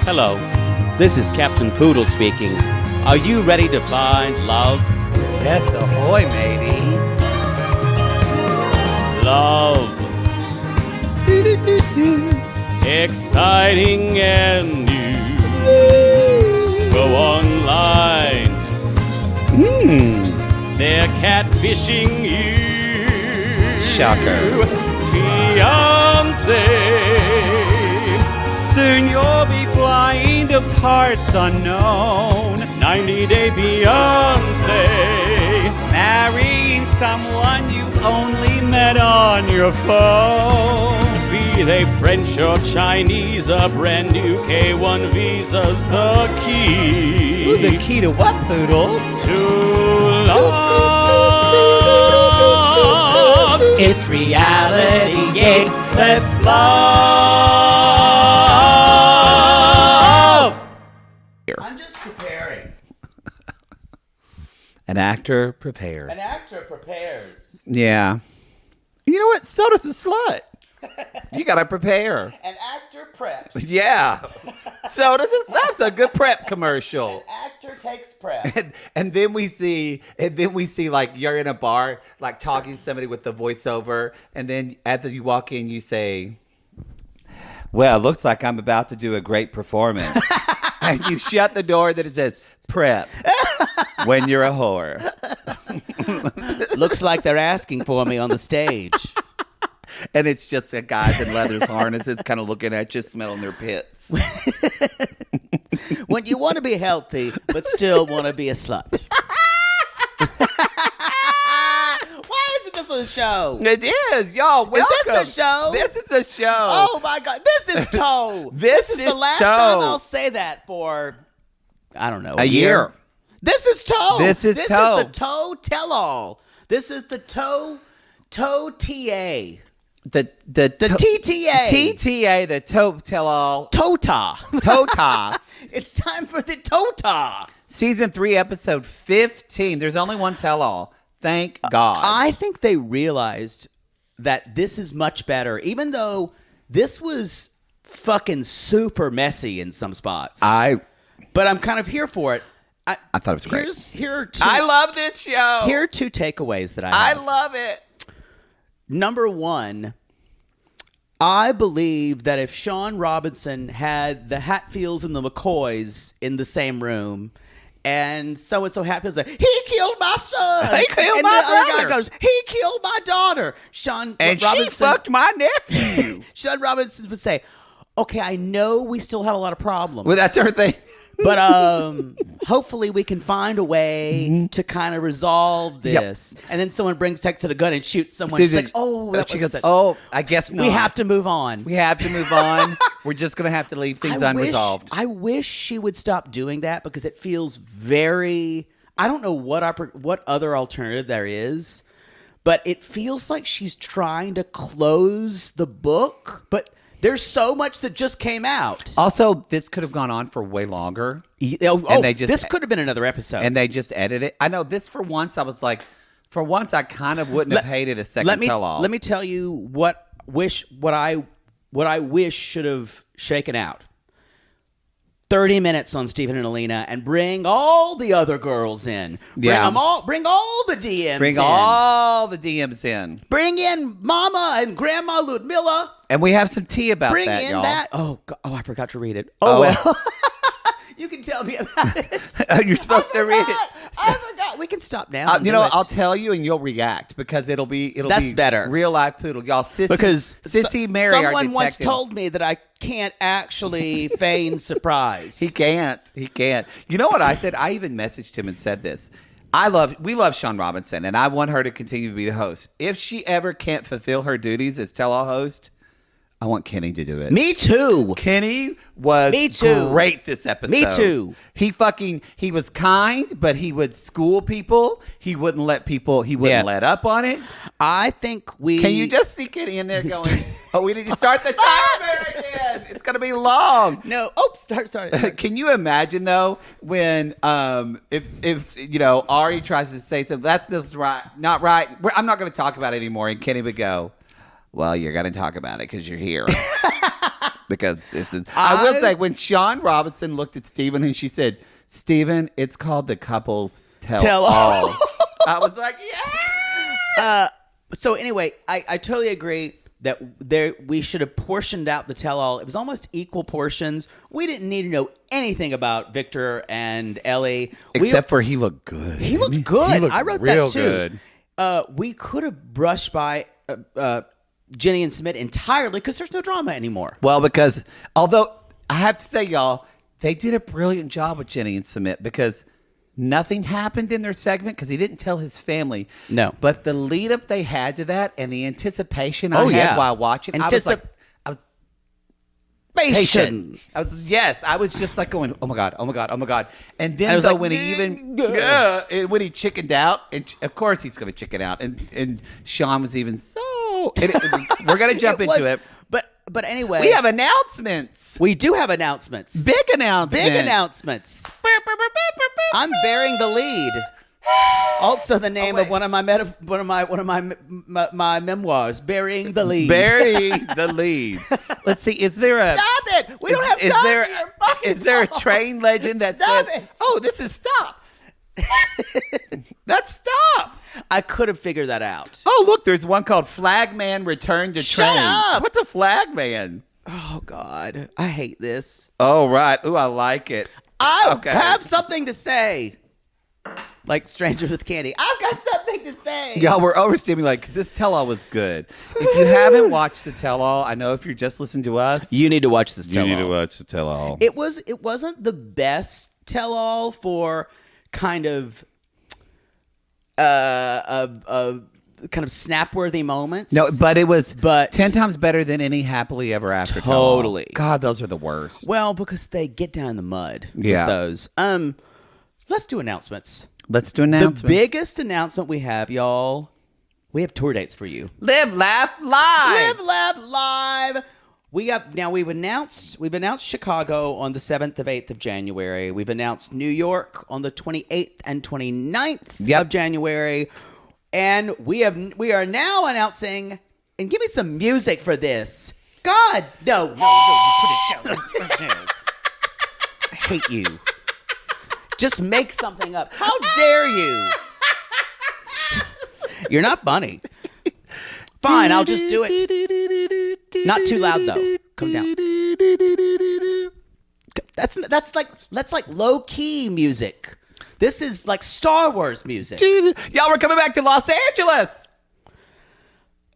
Hello, this is Captain Poodle speaking. Are you ready to find love? Yes, ahoy, matey. Love. Exciting and new. Go online. They're catfishing you. Shocker. Fiancé. Soon you'll be flying to parts unknown. 90-day Beyonce. Marrying someone you've only met on your phone. Be they French or Chinese, a brand new K1 visa's the key. Ooh, the key to what, Poodle? To love. It's reality, yes, let's love. I'm just preparing. An actor prepares. An actor prepares. Yeah. You know what? So does a slut. You gotta prepare. An actor preps. Yeah. So does a that's a good prep commercial. An actor takes prep. And then we see like you're in a bar, like talking to somebody with the voiceover, and then after you walk in, you say, "Well, looks like I'm about to do a great performance." And you shut the door that it says prep when you're a whore. Looks like they're asking for me on the stage. And it's just a guys in leather harnesses kind of looking at you, smelling their pits. When you want to be healthy, but still want to be a slut. Why isn't this a show? It is, y'all. Welcome. Is this the show? This is a show. Oh my God, this is toe. This is is the last toe. time I'll say that for, I don't know, A year. This is toe. This is this toe. This is the toe tell-all. This is the toe TA. The TTA. TTA, the toe tell all. Tota. Tota. It's time for the Tota. Season 3, episode 15. There's only one tell all. Thank God. I think they realized that this is much better, even though this was fucking super messy in some spots. But I'm kind of here for it. I thought it was great. Here are two, I love this show. Here are two takeaways that I have. I love it. Number one, I believe that if Sean Robinson had the Hatfields and the McCoys in the same room, and so-and-so Hatfield's like, he killed my son. He killed and my the other brother. guy goes, he killed my daughter. And she fucked my nephew. Sean Robinson would say, okay, I know we still have a lot of problems. Well, that's her thing. But hopefully we can find a way to kind of resolve this. Yep. And then someone takes out a gun and shoots someone. She's like, oh, that she was goes, oh, I guess not. We have to move on. We have to move on. We're just going to have to leave things unresolved. I wish she would stop doing that because it feels very, I don't know what other alternative there is, but it feels like she's trying to close the book, but there's so much that just came out. Also, this could have gone on for way longer. This could have been another episode. And they just edited it. I know this for once, I was like, for once I kind of wouldn't have hated a second tell-all. Let me tell you what I wish should have shaken out. 30 minutes on Stephen and Alina and bring all the other girls in. Bring all the DMs in. Bring all the DMs in. Bring in Mama and Grandma Ludmilla. And we have some tea about Bring that, in y'all. that. Oh, I forgot to read it. Oh. Well. You can tell me about it. You're supposed to read it. I forgot. We can stop now. I'll tell you and you'll react because it'll be better. Real life Poodle. Y'all, Sissy Mary, our someone detective. once told me that I can't actually feign surprise. He can't. You know what I said? I even messaged him and said this. We love Sean Robinson, and I want her to continue to be the host. If she ever can't fulfill her duties as tell-all host, I want Kenny to do it. Me too. Kenny was great this episode. Me too. He was kind, but he would school people. He wouldn't let let up on it. I think Can you just see Kenny in there going, oh, we need to start the timer again. It's going to be long. No. Oh, start. Can you imagine, though, when if Ari tries to say something, that's just not right. I'm not going to talk about it anymore. And Kenny would go, well, you're going to talk about it because you're here. because I will say, when Sean Robinson looked at Steven and she said, Steven, it's called the couples tell all. I was like, yeah. So anyway, I totally agree that we should have portioned out the tell-all. It was almost equal portions. We didn't need to know anything about Victor and Ellie. Except for he looked good. He looked good. He looked I wrote real that too. good. We could have brushed by Jenny and Sumit entirely because there's no drama anymore. Well, because although I have to say, y'all, they did a brilliant job with Jenny and Sumit because nothing happened in their segment because he didn't tell his family. No. But the lead up they had to that and the anticipation I had while watching, I was patient. I was just like going, oh my God. And then so when he when he chickened out, and of course he's going to chicken out, and Sean was even we're going to jump into it. But anyway, we have announcements. We do have announcements. Big announcements. I'm bearing the lead. Also, the name of one of my memoirs, Bearing the Lead. Bury the lead. Let's see. Is there a stop it? We don't have time. Is there a train legend that says, "Oh, this is stop"? That's stop. I could have figured that out. Oh, look, there's one called Flagman Returned to Train. Shut up. What's a flagman? Oh God, I hate this. Oh right. Ooh, I like it. I have something to say. Like Strangers with Candy. I've got something to say. Y'all, we're overstimulated because this tell-all was good. If you haven't watched the tell-all, I know if you're just listening to us, you need to watch this tell-all. You need to watch the tell-all. It wasn't the best tell-all for kind of snap-worthy moments. No, but it was 10 times better than any happily ever after totally. tell-all. God, those are the worst. Well, because they get down in the mud with those. Let's do announcements. Let's do announcements. The biggest announcement we have, y'all, we have tour dates for you. Live, laugh, live. Live, laugh, live. We've announced Chicago on the 7th of 8th of January. We've announced New York on the 28th and 29th of January. And we are now announcing, and give me some music for this. God, no, you put it down. I hate you. Just make something up. How dare you? You're not funny. Fine, I'll just do it. Not too loud though. Come down. That's like low key music. This is like Star Wars music. Y'all, we're coming back to Los Angeles.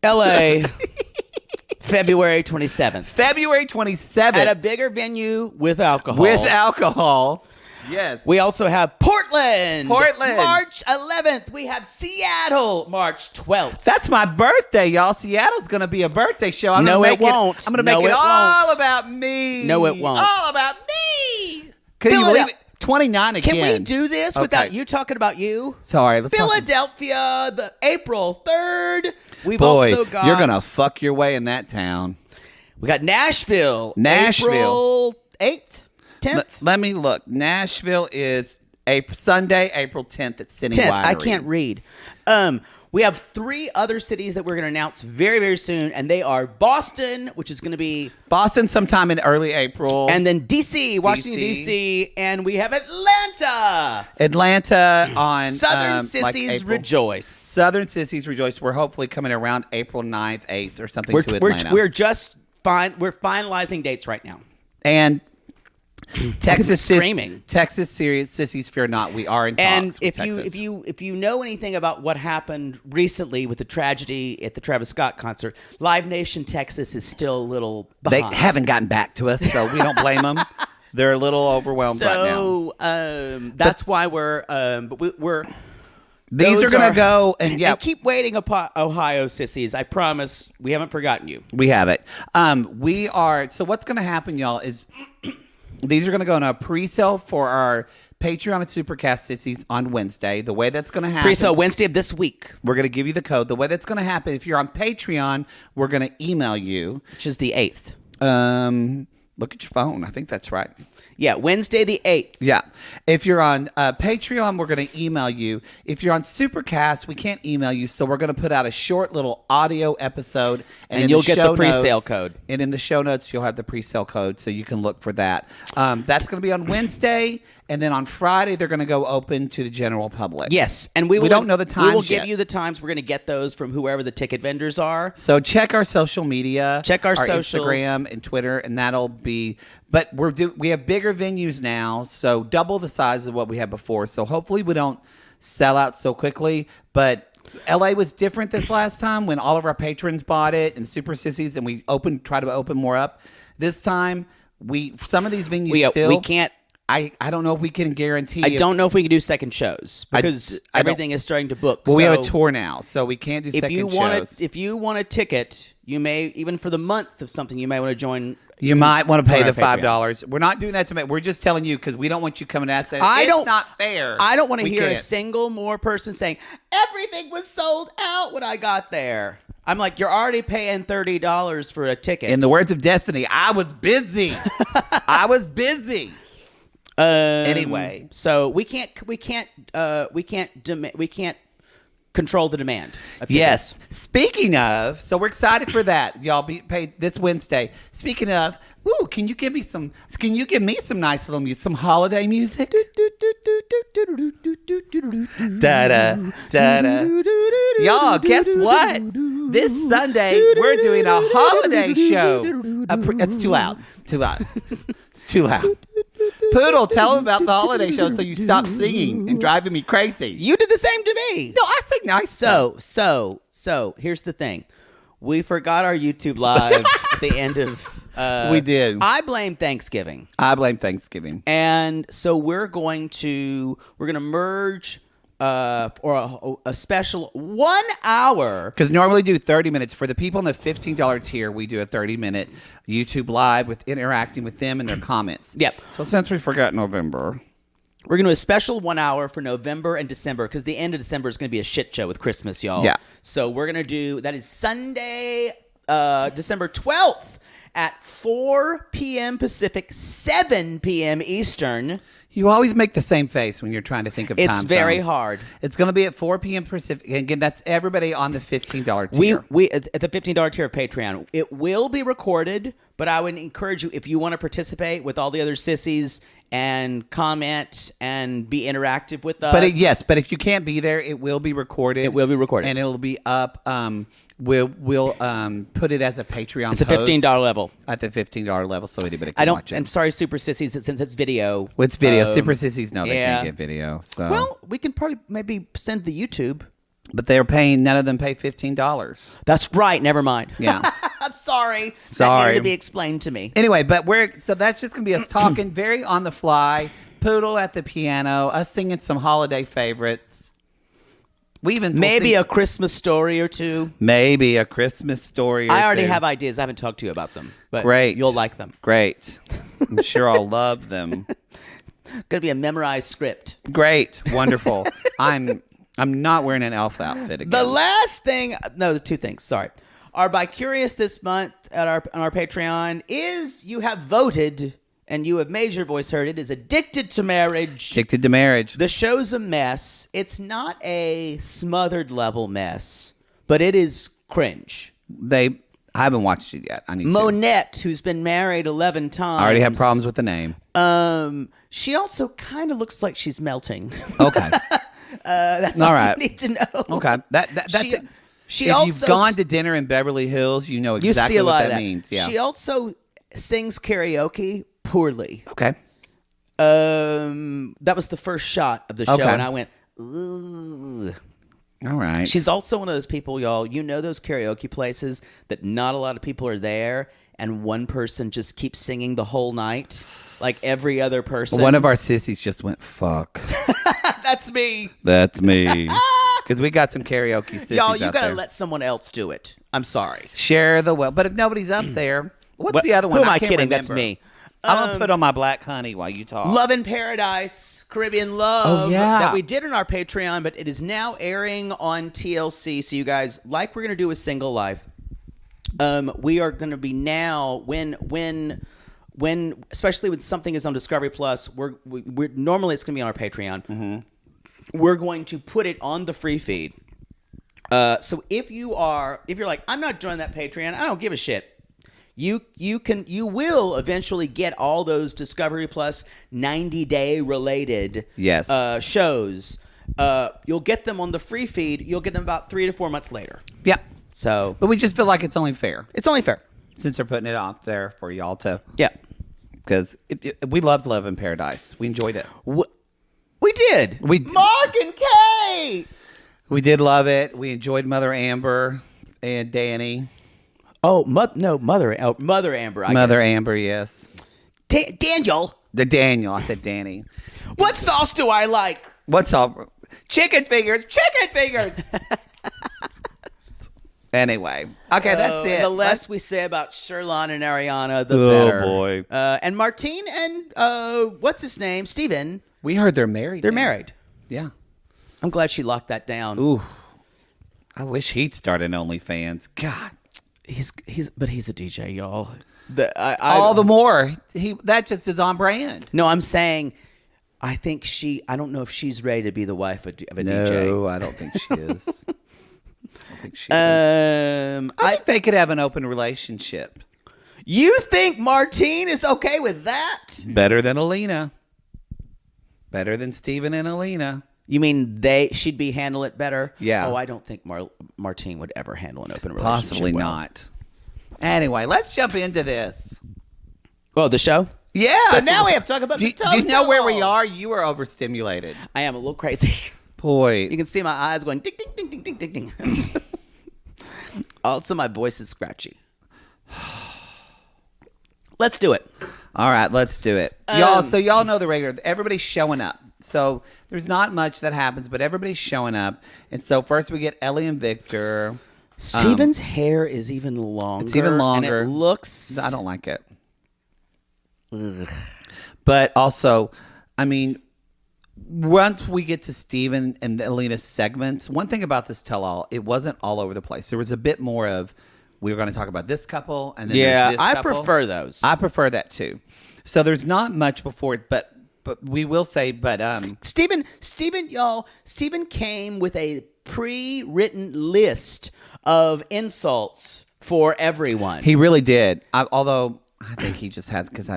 LA. February 27th. February 27th. At a bigger venue with alcohol. Yes. We also have Portland. March 11th. We have Seattle. March 12th. That's my birthday, y'all. Seattle's going to be a birthday show. I'm no, gonna it won't. I'm going to make it all about me. No, it won't. All about me. Can you believe it? 29 again. Can we do this without you talking about you? Sorry. Philadelphia, the April 3rd. Also got... you're going to fuck your way in that town. We got Nashville. April 8th, 10th. Let me look. Nashville is Sunday, April 10th at Cine Winery. I can't read. We have 3 other cities that we're going to announce very, very soon, and they are Boston, which is going to be... Boston sometime in early April. And then D.C., Washington, D.C., and we have Atlanta. Atlanta on... Southern Sissies Rejoice. Southern Sissies Rejoice. We're hopefully coming around April 9th, 8th, or something to Atlanta. We're finalizing dates right now. And... Texas screaming. Texas Sissies Fear Not. We are in talks. And with Texas. if you know anything about what happened recently with the tragedy at the Travis Scott concert, Live Nation Texas is still a little behind. They haven't gotten back to us, so we don't blame them. They're a little overwhelmed right now. So that's why we're these are going to go and keep waiting, Ohio sissies. I promise we haven't forgotten you. We have it. We are. So what's going to happen, y'all, is. These are going to go in a pre-sale for our Patreon and Supercast Sissies on Wednesday. The way that's going to happen... Pre-sale Wednesday of this week. We're going to give you the code. The way that's going to happen, if you're on Patreon, we're going to email you. Which is the 8th. Look at your phone. I think that's right. Yeah, Wednesday the 8th. Yeah. If you're on Patreon, we're going to email you. If you're on Supercast, we can't email you, so we're going to put out a short little audio episode. And you'll get the pre-sale code. And in the show notes, you'll have the pre-sale code, so you can look for that. That's going to be on Wednesday, and then on Friday, they're going to go open to the general public. Yes, and we don't know the times We will yet. give you the times. We're going to get those from whoever the ticket vendors are. So check our social media. Check our socials. Instagram and Twitter, and that'll be... But we have bigger venues now, so double the size of what we had before. So hopefully we don't sell out so quickly. But LA was different this last time when all of our patrons bought it and Super Sissies, and we try to open more up. This time, some of these venues we can't. I don't know if we can guarantee. I don't know if we can do second shows because everything is starting to book. Well, we have a tour now, so we can't do second shows. If you want a ticket, you may, even for the month of something, you may want to join. You might want to pay the $5. Patreon. We're not doing that to make. We're just telling you because we don't want you coming to us saying it's not fair. I don't want to hear a can't. single more person saying everything was sold out when I got there. I'm like, you're already paying $30 for a ticket. In the words of Destiny, I was busy. I was busy. Anyway, so we can't control the demand. Yes. Speaking of, so we're excited for that. Y'all be paid this Wednesday. Speaking of, can you give me some nice little music, some holiday music? Da da da da. Y'all, guess what? This Sunday we're doing a holiday show. It's too loud. Too loud. It's too loud. Poodle, tell them about the holiday show so you stop singing and driving me crazy. You did the same to me. No, I sing nice. So here's the thing. We forgot our YouTube live at the end of... we did. I blame Thanksgiving. And so we're going to merge or a special 1 hour. Because normally do 30 minutes. For the people in the $15 tier, we do a 30-minute YouTube live with interacting with them and their comments. Yep. So since we forgot November... We're going to do a special 1 hour for November and December because the end of December is going to be a shit show with Christmas, y'all. Yeah. So we're going to do, that is Sunday, December 12th at 4 p.m. Pacific, 7 p.m. Eastern. You always make the same face when you're trying to think of time. It's very hard. It's going to be at 4 p.m. Pacific. Again, that's everybody on the $15 tier. We at the $15 tier of Patreon. It will be recorded, but I would encourage you, if you want to participate with all the other sissies and comment and be interactive with us. But if you can't be there, it will be recorded. It will be recorded. And it'll be up. We'll put it as a Patreon It's a post $15 level. At the $15 level, so anybody can watch it. I'm sorry, Super Sissies, since it's video. Well, it's video. Super Sissies, no, they yeah. can't get video. So. Well, we can probably maybe send the YouTube. But none of them pay $15. That's right. Never mind. Yeah. I'm sorry. That needed to be explained to me. Anyway, so that's just going to be us talking very on the fly. Poodle at the piano, us singing some holiday favorites. Maybe a Christmas story or two. Maybe a Christmas story or I already two. have ideas. I haven't talked to you about them. But Great. You'll like them. Great. I'm sure I'll love them. Going to be a memorized script. Great. Wonderful. I'm not wearing an elf outfit again. The last thing, the two things, sorry. Our By Curious this month on our Patreon is you have voted and you have made your voice heard. It is Addicted to Marriage. Addicted to Marriage. The show's a mess. It's not a smothered level mess, but it is cringe. I haven't watched it yet. I need Monette, who's been married 11 times. I already have problems with the name. She also kind of looks like she's melting. Okay. That's all right. You need to know. Okay. That's She if also, you've gone to dinner in Beverly Hills, you know exactly what that means. Yeah. She also sings karaoke poorly. Okay. That was the first shot of the show, and I went, ooh. All right. She's also one of those people, y'all. You know those karaoke places that not a lot of people are there, and one person just keeps singing the whole night, like every other person. One of our sissies just went, fuck. That's me. That's me. Because we got some karaoke sissies Y'all, you out got to there. let someone else do it. I'm sorry. Share the wealth. But if nobody's up there, what's the other one? Who am I can't kidding? remember. That's me. I'm going to put on my black honey while you talk. Love in Paradise, Caribbean Love. Oh, yeah. That we did on our Patreon, but it is now airing on TLC. So you guys, like we're going to do with Single Life, we are going to be now, when especially when something is on Discovery Plus, we're normally it's going to be on our Patreon. We're going to put it on the free feed. So if you're like, I'm not joining that Patreon, I don't give a shit. You will eventually get all those Discovery Plus 90-day related shows. You'll get them on the free feed. You'll get them about 3 to 4 months later. Yeah. So, but we just feel like it's only fair. It's only fair since they're putting it out there for y'all to. Yeah. Because we loved Love in Paradise. We enjoyed it. We did. Mark and Kate. We did love it. We enjoyed Mother Amber and Danny. Oh, Mother Amber. Mother Amber, yes. Daniel. Daniel. I said Danny. What sauce do I like? What's up? Chicken fingers. Chicken fingers. Anyway. Okay, that's it. The less we say about Sherlon and Ariana, the better. Oh, boy. And Martine and, what's his name? Steven. We heard they're married. They're married. Yeah. I'm glad she locked that down. Ooh. I wish he'd start an OnlyFans. God. He's a DJ, y'all. All the more. That just is on brand. No, I'm saying I don't know if she's ready to be the wife of a DJ. No, I don't think she is. I think they could have an open relationship. You think Martine is okay with that? Better than Alina. Better than Steven and Alina. You mean she'd be handle it better? Yeah. Oh, I don't think Martine would ever handle an open relationship. Possibly not. Anyway, let's jump into this. Oh, the show? Yeah. So now we have to talk about the Do you know where we are? You are overstimulated. I am a little crazy. Boy. You can see my eyes going ding, ding, ding, ding, ding, ding, ding. Also, my voice is scratchy. Let's do it. All right, let's do it. Y'all know the regular. Everybody's showing up. So there's not much that happens, but everybody's showing up. And so first we get Ellie and Victor. Steven's hair is even longer. It's even longer. And it looks... I don't like it. Ugh. But also, I mean, once we get to Steven and Alina's segments, one thing about this tell-all, it wasn't all over the place. There was a bit more of, we were going to talk about this couple, and then there's this couple. I prefer those. I prefer that too. So there's not much before it, but we will say, Steven came with a pre-written list of insults for everyone. He really did. Although I think he just has, because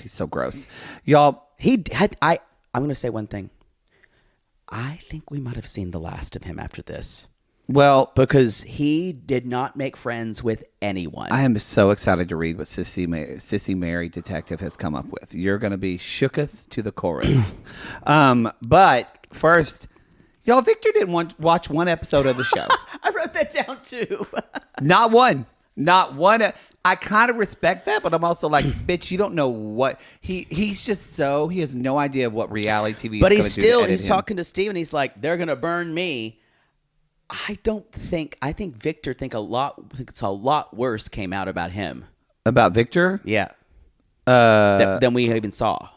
he's so gross. Y'all. I'm going to say one thing. I think we might have seen the last of him after this. Well, because he did not make friends with anyone. I am so excited to read what Sissy Mary Detective has come up with. You're going to be shooketh to the chorus. But first, y'all, Victor didn't watch one episode of the show. I wrote that down too. Not one. I kind of respect that, but I'm also like, bitch, you don't know what he's just so he has no idea of what reality TV is going to do. But he's talking to Steve and he's like, they're going to burn me. I think Victor think it's a lot worse came out about him. About Victor? Yeah. Than we even saw.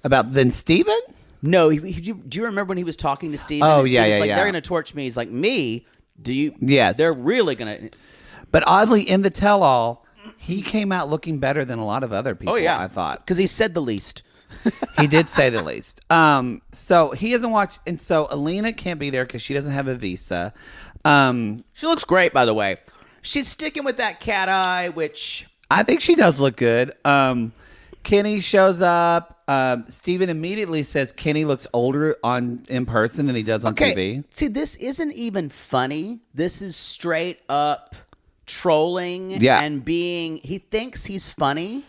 Than Steven? No, do you remember when he was talking to Steven? Oh, and yeah. They're going to torch me. He's like, me? Do you? Yes. They're really going to. But oddly, in the tell-all, he came out looking better than a lot of other people, I thought. Because he said the least. He did say the least. So he hasn't watched, and so Alina can't be there because she doesn't have a visa. She looks great, by the way. She's sticking with that cat eye, which I think she does look good. Kenny shows up. Steven immediately says Kenny looks older in person than he does on TV. See, this isn't even funny. This is straight up trolling and he thinks he's funny.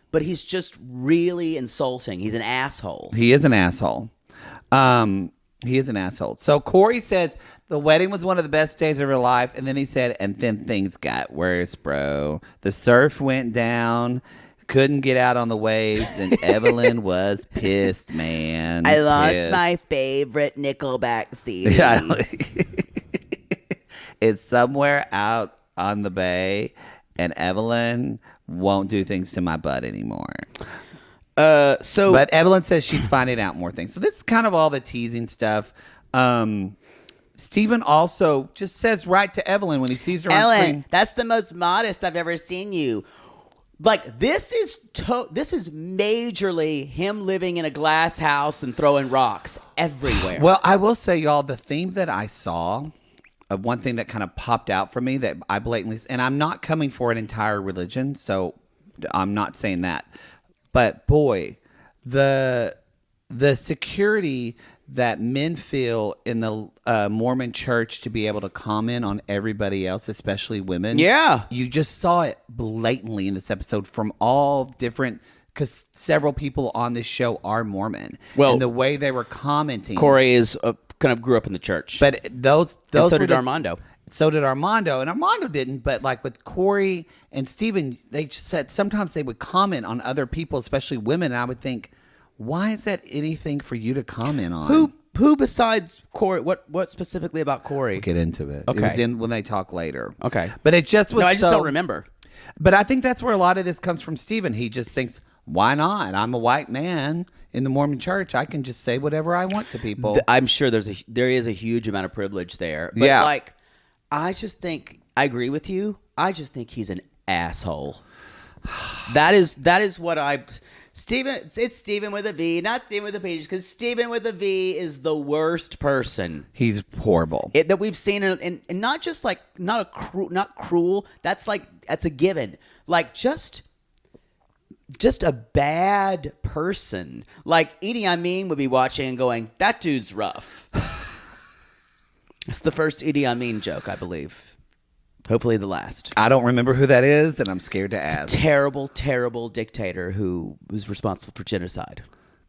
But he's just really insulting. He's an asshole. He is an asshole. So Corey says the wedding was one of the best days of her life. And then he said, and then things got worse, bro. The surf went down. Couldn't get out on the waves. And Evelyn was pissed, man. I lost my favorite Nickelback CD. Yeah. It's somewhere out on the bay. And Evelyn won't do things to my butt anymore. But Evelyn says she's finding out more things. So this is kind of all the teasing stuff. Steven also just says right to Evelyn when he sees her on screen. That's the most modest I've ever seen you. Like this is majorly him living in a glass house and throwing rocks everywhere. Well, I will say, y'all, the theme that I saw, one thing that kind of popped out for me that I blatantly, and I'm not coming for an entire religion, so I'm not saying that, but boy, the security that men feel in the Mormon church to be able to comment on everybody else, especially women. Yeah. You just saw it blatantly in this episode from all different, because several people on this show are Mormon. Well, and the way they were commenting. Corey is kind of grew up in the church. But those and so were did Armando. So did Armando. And Armando didn't, but like with Corey and Steven, they just said sometimes they would comment on other people, especially women. And I would think, why is that anything for you to comment on? Who besides Corey? What specifically about Corey? We'll get into it. Okay. It was in when they talk later. Okay. But it just was No, I just don't remember. But I think that's where a lot of this comes from Steven. He just thinks, why not? I'm a white man in the Mormon church. I can just say whatever I want to people. I'm sure there is a huge amount of privilege there. But like, I just think, I agree with you. I just think he's an asshole. That is what Steven, it's Steven with a V, not Steven with a P, because Steven with a V is the worst person. He's horrible. That we've seen, and not just like, not cruel. That's a given. Like just a bad person. Like Idi Amin would be watching and going, that dude's rough. It's the first Idi Amin joke, I believe. Hopefully the last. I don't remember who that is, and I'm scared to ask. Terrible, terrible dictator who was responsible for genocide.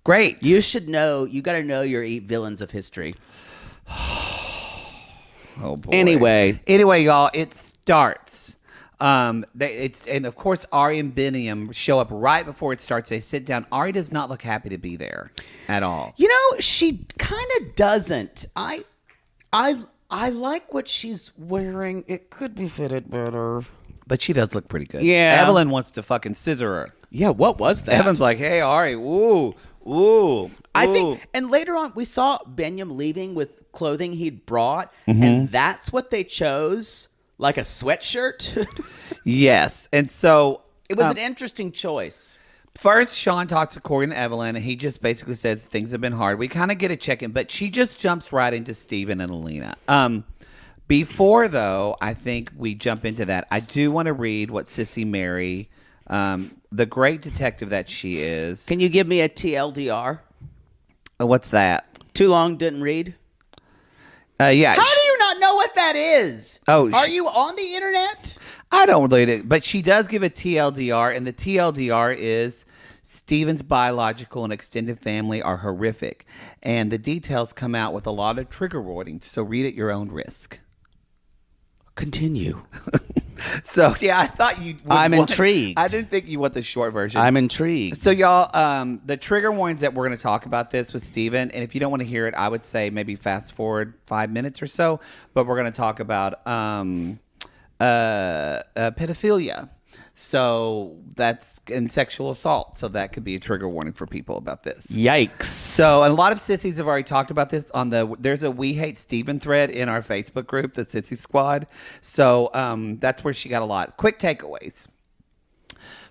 Great. You should know. You got to know your villains of history. Oh boy. Anyway, y'all, it starts. And of course Ari and Biniam show up right before it starts. They sit down. Ari does not look happy to be there at all. You know, she kind of doesn't. I like what she's wearing. It could be fitted better. But she does look pretty good. Yeah. Evelyn wants to fucking scissor her. Yeah, what was that? Evelyn's like, hey, Ari, ooh. I think, and later on, we saw Biniam leaving with clothing he'd brought, and that's what they chose, like a sweatshirt. Yes. And so it was an interesting choice. First, Sean talks to Corey and Evelyn, and he just basically says things have been hard. We kind of get a check-in, but she just jumps right into Steven and Alina. Before, though, I think we jump into that, I do want to read what Sissy Mary, the great detective that she is. Can you give me a TLDR? What's that? Too long, didn't read? Yeah. How do you not know what that is? Oh, are you on the internet? I don't read it, but she does give a TLDR, and the TLDR is Steven's biological and extended family are horrific, and the details come out with a lot of trigger warnings, so read at your own risk. Continue. So, yeah, I thought you would I'm intrigued. I didn't think you want the short version. I'm intrigued. So, y'all, the trigger warnings that we're going to talk about this with Steven, and if you don't want to hear it, I would say maybe fast forward 5 minutes or so, but we're going to talk about pedophilia. So that's and sexual assault. So that could be a trigger warning for people about this. Yikes. So a lot of sissies have already talked about this on there's a We Hate Steven thread in our Facebook group, the Sissy Squad. So that's where she got a lot. Quick takeaways.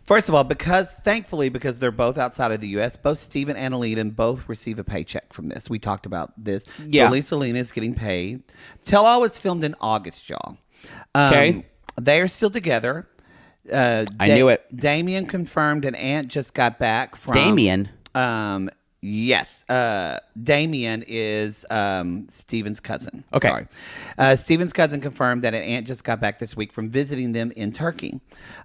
First of all, thankfully, because they're both outside of the U.S., both Steven and Alina both receive a paycheck from this. We talked about this. Yeah. So at least Alina is getting paid. Tell All was filmed in August, y'all. Okay. They are still together. I knew it. Damien confirmed an aunt just got back from... Damien? Yes. Damien is Steven's cousin. Okay. Sorry. Steven's cousin confirmed that an aunt just got back this week from visiting them in Turkey.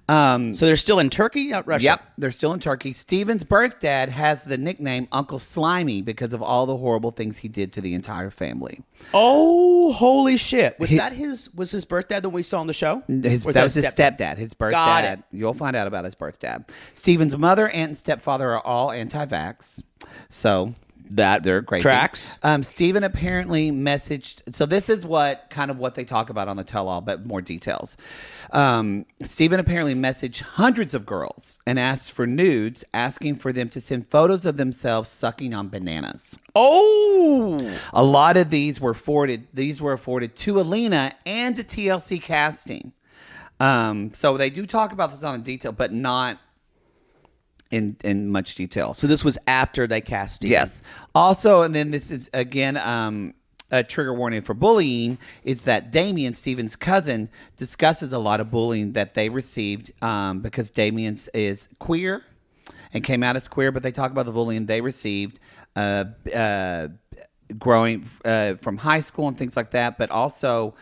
So they're still in Turkey, not Russia? Yep, they're still in Turkey. Steven's birth dad has the nickname Uncle Slimy because of all the horrible things he did to the entire family. Oh, holy shit. Was his birth dad that we saw on the show? That was his stepdad. His birth Got dad. it. You'll find out about his birth dad. Steven's mother, aunt, and stepfather are all anti-vax. So they're crazy. Tracks. Steven apparently messaged. So this is what they talk about on the tell-all, but more details. Steven apparently messaged hundreds of girls and asked for nudes, asking for them to send photos of themselves sucking on bananas. Oh, a lot of these were forwarded. These were forwarded to Alina and to TLC casting. So they do talk about this on detail, but not in much detail. So this was after they cast Steven. Yes. Also, and then this is again a trigger warning for bullying is that Damien, Steven's cousin, discusses a lot of bullying that they received because Damien is queer and came out as queer, but they talk about the bullying they received growing from high school and things like that. But also,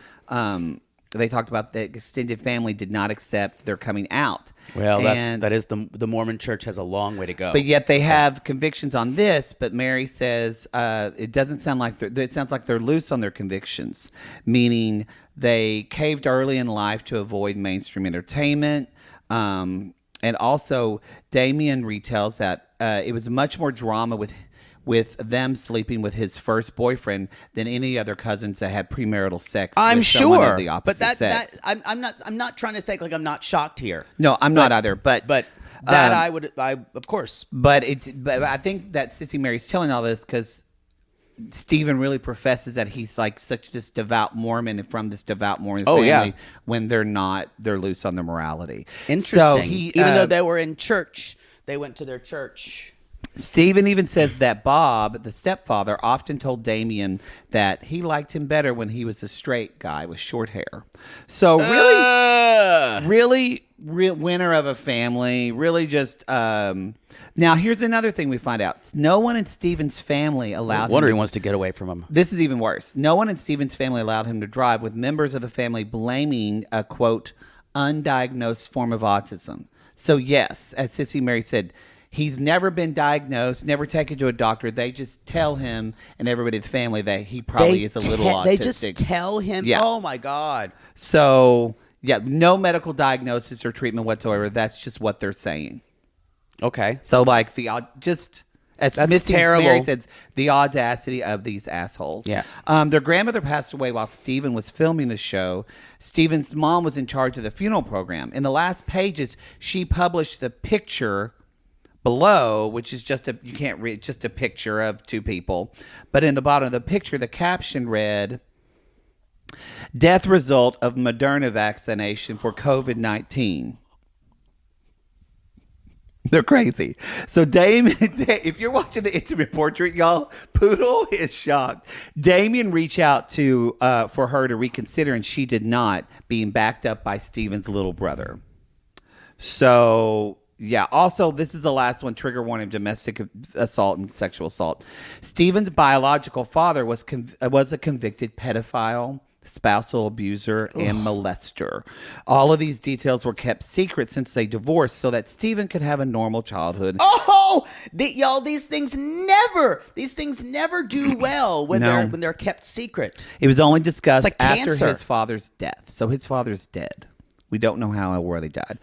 they talked about the extended family did not accept their coming out. Well, that is the Mormon Church has a long way to go. But yet they have convictions on this. But Mary says it doesn't sound like it sounds like they're loose on their convictions, meaning they caved early in life to avoid mainstream entertainment. And also, Damien retells that it was much more drama with them sleeping with his first boyfriend than any other cousins that had premarital sex. I'm with someone sure, of the opposite but sex. I'm not trying to say like I'm not shocked here. No, I'm not either. But that I of course. But I think that Sissy Mary's telling all this because Stephen really professes that he's like such this devout Mormon and from this devout Mormon family when they're not, they're loose on their morality. Interesting. So even though they were in church, they went to their church. Stephen even says that Bob, the stepfather, often told Damien that he liked him better when he was a straight guy with short hair. So really winner of a family, really just... now, here's another thing we find out. No one in Stephen's family allowed him... Wonder he wants to get away from him. This is even worse. No one in Stephen's family allowed him to drive, with members of the family blaming a, quote, undiagnosed form of autism. So yes, as Sissy Mary said... He's never been diagnosed, never taken to a doctor. They just tell him and everybody in the family that he probably is a little autistic. They just tell him? Yeah. Oh, my God. So, yeah, no medical diagnosis or treatment whatsoever. That's just what they're saying. Okay. So, like, just... As That's terrible. Mary says, the audacity of these assholes. Yeah. Their grandmother passed away while Stephen was filming the show. Stephen's mom was in charge of the funeral program. In the last pages, she published the picture... below, which is just you can't read, just a picture of two people. But in the bottom of the picture, the caption read, death result of Moderna vaccination for COVID-19. They're crazy. So Damien, if you're watching the Intimate Portrait, y'all, Poodle is shocked. Damien reached out to for her to reconsider, and she did not, being backed up by Stephen's little brother. So... yeah. Also, this is the last one. Trigger warning: domestic assault and sexual assault. Stephen's biological father was a convicted pedophile, spousal abuser, and molester. All of these details were kept secret since they divorced, so that Stephen could have a normal childhood. Oh, y'all! These things never do well when they're kept secret. It was only discussed like after cancer. his father's death. So his father's dead. We don't know how or where they died.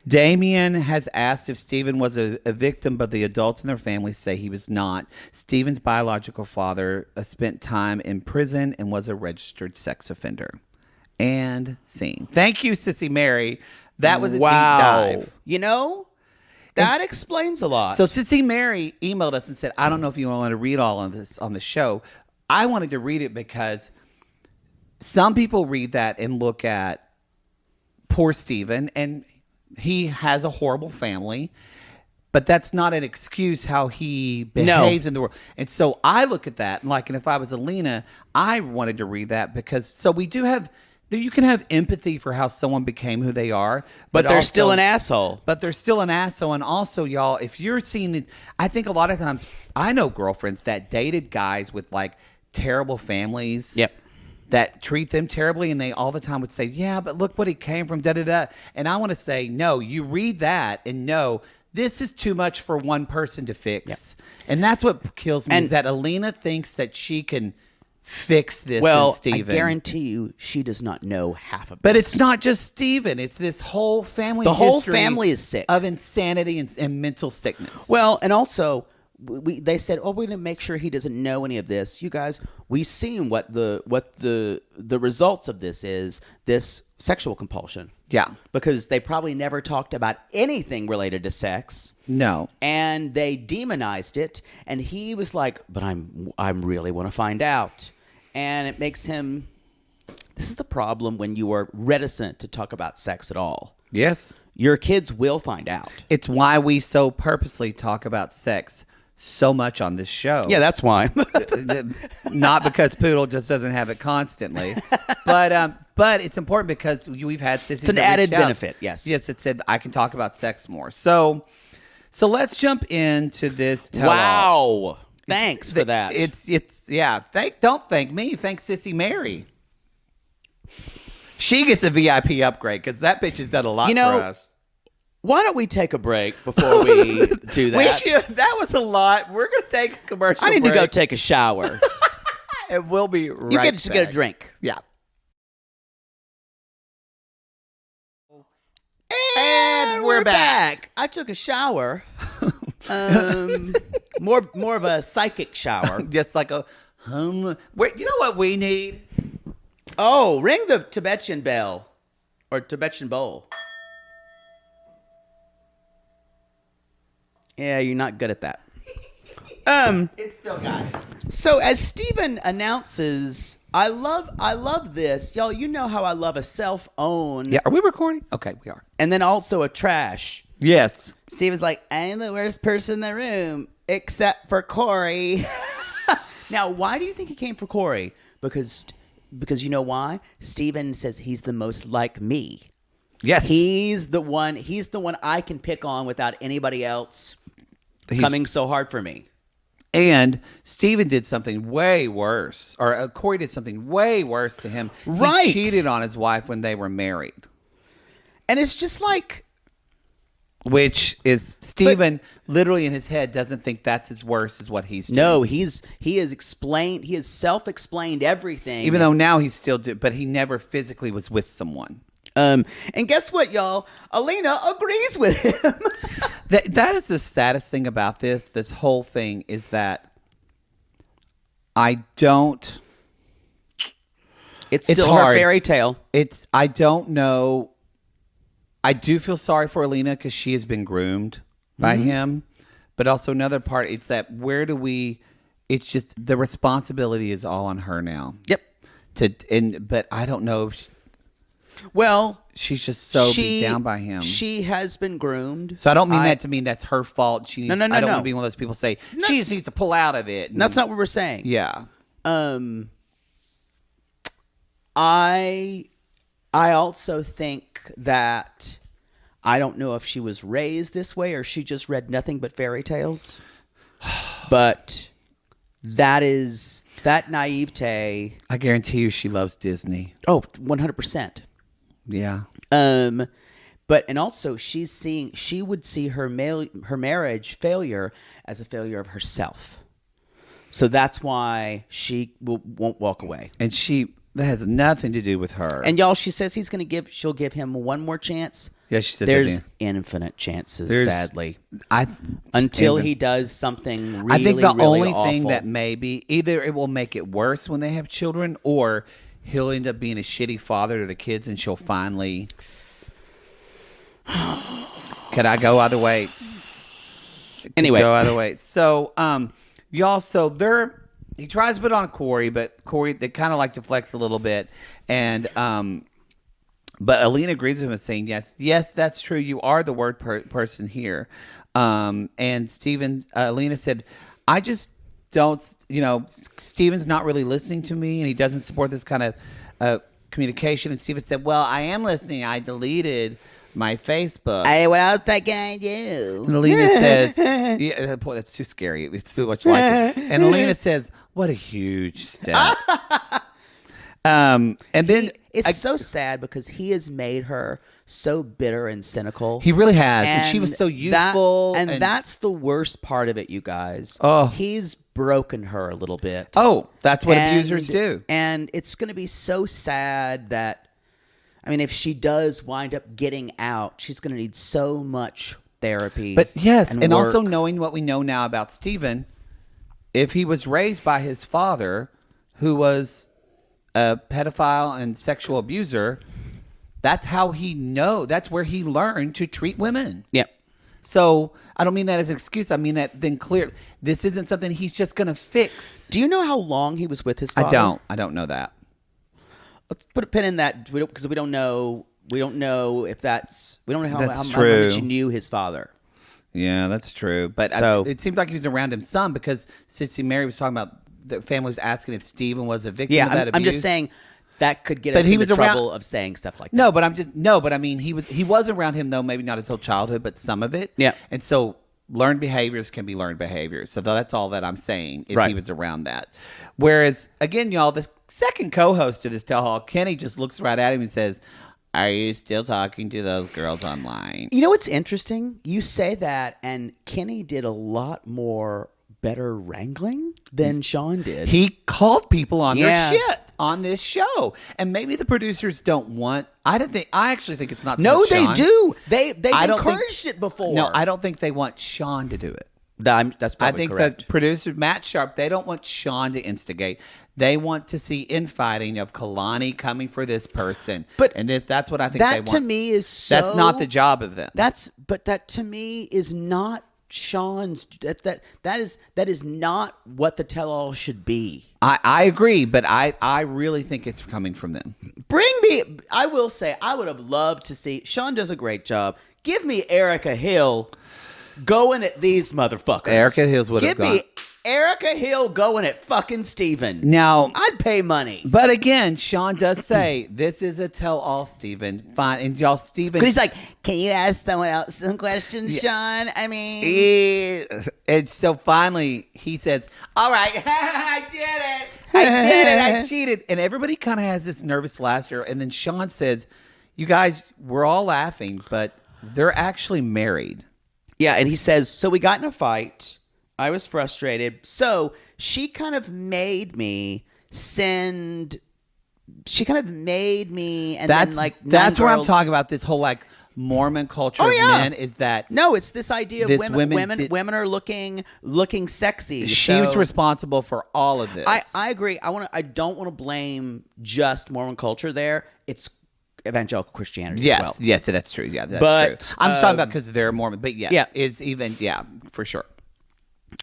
Damien has asked if Stephen was a victim, but the adults in their family say he was not. Stephen's biological father spent time in prison and was a registered sex offender. And scene. Thank you, Sissy Mary. That was a deep dive. You know, that explains a lot. So Sissy Mary emailed us and said, I don't know if you want to read all of this on the show. I wanted to read it because some people read that and look at poor Stephen, and he has a horrible family, but that's not an excuse how he behaves in the world. And so I look at that, and if I was Alina, I wanted to read that because we do have, you can have empathy for how someone became who they are, but they're still an asshole. But they're still an asshole. And also, y'all, if you're seeing it, I think a lot of times I know girlfriends that dated guys with terrible families. Yep. That treat them terribly, and they all the time would say, yeah, but look what he came from, da-da-da. And I want to say, no, you read that and no, this is too much for one person to fix. Yep. And that's what kills me, is that Alina thinks that she can fix this in Stephen. I guarantee you she does not know half of this. But it's not just Stephen. It's this whole family The whole family is sick. Of insanity and mental sickness. Well, and also... they said, we're going to make sure he doesn't know any of this. You guys, we've seen what the results of this is, this sexual compulsion. Yeah. Because they probably never talked about anything related to sex. No. And they demonized it, and he was like, but I really want to find out. And it makes him This is the problem when you are reticent to talk about sex at all. Yes. Your kids will find out. It's why we so purposely talk about sex so much on this show. Yeah, that's why. Not because Poodle just doesn't have it constantly, but it's important because we've had sissies. It's an added benefit. Yes. Yes, it said I can talk about sex more. So let's jump into this. Wow. Thanks for that. Don't thank me. Thank Sissy Mary. She gets a VIP upgrade because that bitch has done a lot for us. Why don't we take a break before we do that? That was a lot. We're going to take a commercial break. I need to go take a shower. And we'll be right You back. get to get a drink. Yeah. And we're back. I took a shower. More of a psychic shower. Just like a Wait, you know what we need? Oh, ring the Tibetan bell or Tibetan bowl. Yeah, you're not good at that. It's still got it. So as Steven announces, I love this. Y'all, you know how I love a self-own. Yeah, are we recording? Okay, we are. And then also a trash. Yes. Steven's like, I'm the worst person in the room, except for Corey. Now, why do you think he came for Corey? Because you know why? Steven says he's the most like me. Yes. He's the one I can pick on without anybody else coming so hard for me. And Steven did something way worse, or Corey did something way worse to him. Right. He cheated on his wife when they were married. And it's just like... Which is, Steven literally in his head doesn't think that's as worse as what he's doing. No, he has self-explained everything. Even though now he's still but he never physically was with someone. And guess what, y'all? Alina agrees with him. That is the saddest thing about this whole thing is that I don't... It's still hard. her fairy tale. I don't know... I do feel sorry for Alina because she has been groomed by him. But also another part, it's that it's just the responsibility is all on her now. Yep. But I don't know if she's just so beat down by him. She has been groomed. So I don't mean that to mean that's her fault. No. I don't want to be one of those people who say she just needs to pull out of it. That's not what we're saying. Yeah. I also think that I don't know if she was raised this way or she just read nothing but fairy tales. But that naivete. I guarantee you she loves Disney. Oh, 100%. Yeah. And also she would see her marriage failure as a failure of herself. So that's why she won't walk away. And that has nothing to do with her. And y'all, she says she'll give him one more chance. Yeah, she said there's infinite chances, sadly. Until he does something really, I think the only awful. thing that maybe either it will make it worse when they have children, or he'll end up being a shitty father to the kids, and she'll finally. Could I go either way? Anyway, go either way. So, y'all. So he tries to put on Corey, but Corey, they kind of like to flex a little bit. And, but Alina agrees with him and saying, yes, that's true. You are the word person here. And Alina said, I just don't, Steven's not really listening to me and he doesn't support this kind of communication. And Steven said, well, I am listening. I deleted my Facebook. What else I can do? And Alina says, yeah, boy, that's too scary. It's too much like it. And Alina says, what a huge step. And then it's so sad because he has made her so bitter and cynical. He really has. And she was so youthful. And that's the worst part of it, you guys. Oh. He's broken her a little bit. Oh, that's what abusers do. And it's going to be so sad that, if she does wind up getting out, she's going to need so much therapy. But yes, and work. also knowing what we know now about Steven, if he was raised by his father, who was a pedophile and sexual abuser, that's how that's where he learned to treat women. Yep. So I don't mean that as an excuse. I mean that then clear. This isn't something he's just going to fix. Do you know how long he was with his father? I don't know that. Let's put a pin in that because we don't know. We don't know if that's. We don't know how true. much he knew his father. Yeah, that's true. But it seemed like he was around him some because Sissy Mary was talking about the family was asking if Stephen was a victim of that abuse. I'm just saying that could get us into trouble of saying stuff like that. But I mean, he was around him though, maybe not his whole childhood, but some of it. Yeah. And so learned behaviors can be learned behaviors. So that's all that I'm saying if he was around that. Whereas, again, y'all, the second co-host of this tell all, Kenny, just looks right at him and says, are you still talking to those girls online? You know what's interesting? You say that, and Kenny did a lot more better wrangling than Sean did. He called people on their shit on this show. And maybe the producers don't want... I actually think it's not so No, much they Sean. do. They've encouraged it before. No, I don't think they want Sean to do it. That's probably I think correct. the producer, Matt Sharp, they don't want Sean to instigate. They want to see infighting of Kalani coming for this person. And that's what I think they want. That to me is so... That's not the job of them. But that to me is not Sean's... That is not what the tell-all should be. I agree, but I really think it's coming from them. I will say, I would have loved to see... Sean does a great job. Give me Erica Hill going at these motherfuckers. Erica Hills would have gone. Give me Erica Hill going at fucking Steven. Now, I'd pay money. But again, Sean does say, this is a tell-all, Steven. Fine. And y'all, Steven... But he's like, can you ask someone else some questions, Sean? I mean... And so finally, he says, all right, I did it. I cheated. And everybody kind of has this nervous laughter. And then Sean says, you guys, we're all laughing, but they're actually married. Yeah, and he says, so we got in a fight. I was frustrated. So she kind of made me and that's, then like that's where I'm talking about this whole like Mormon culture of men is that no, it's this idea of women are looking sexy. She was responsible for all of this. I agree. I don't want to blame just Mormon culture there. It's evangelical Christianity as well. Yes, that's true. Yeah, that's true. I'm just talking about because they're Mormon, but it's even for sure.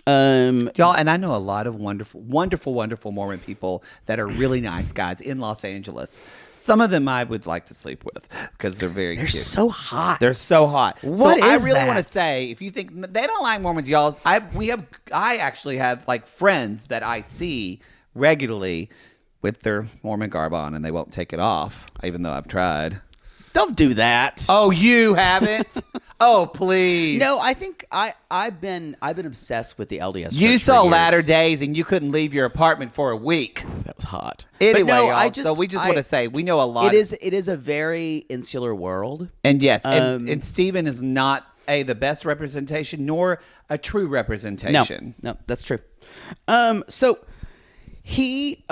Y'all, and I know a lot of wonderful Mormon people that are really nice guys in Los Angeles. Some of them I would like to sleep with because they're very cute. So hot. They're so hot. I really want to that? say, if you think they don't like Mormons, y'all, I actually have like friends that I see regularly with their Mormon garb on, and they won't take it off, even though I've tried. Don't do that. Oh, you haven't? Oh, please. No, I think I've been obsessed with the LDS. You saw Latter Days, and you couldn't leave your apartment for a week. That was hot. Anyway, y'all, so we just want to say we know a lot. It is a very insular world, and yes, and Stephen is not the best representation nor a true representation. No, that's true. So he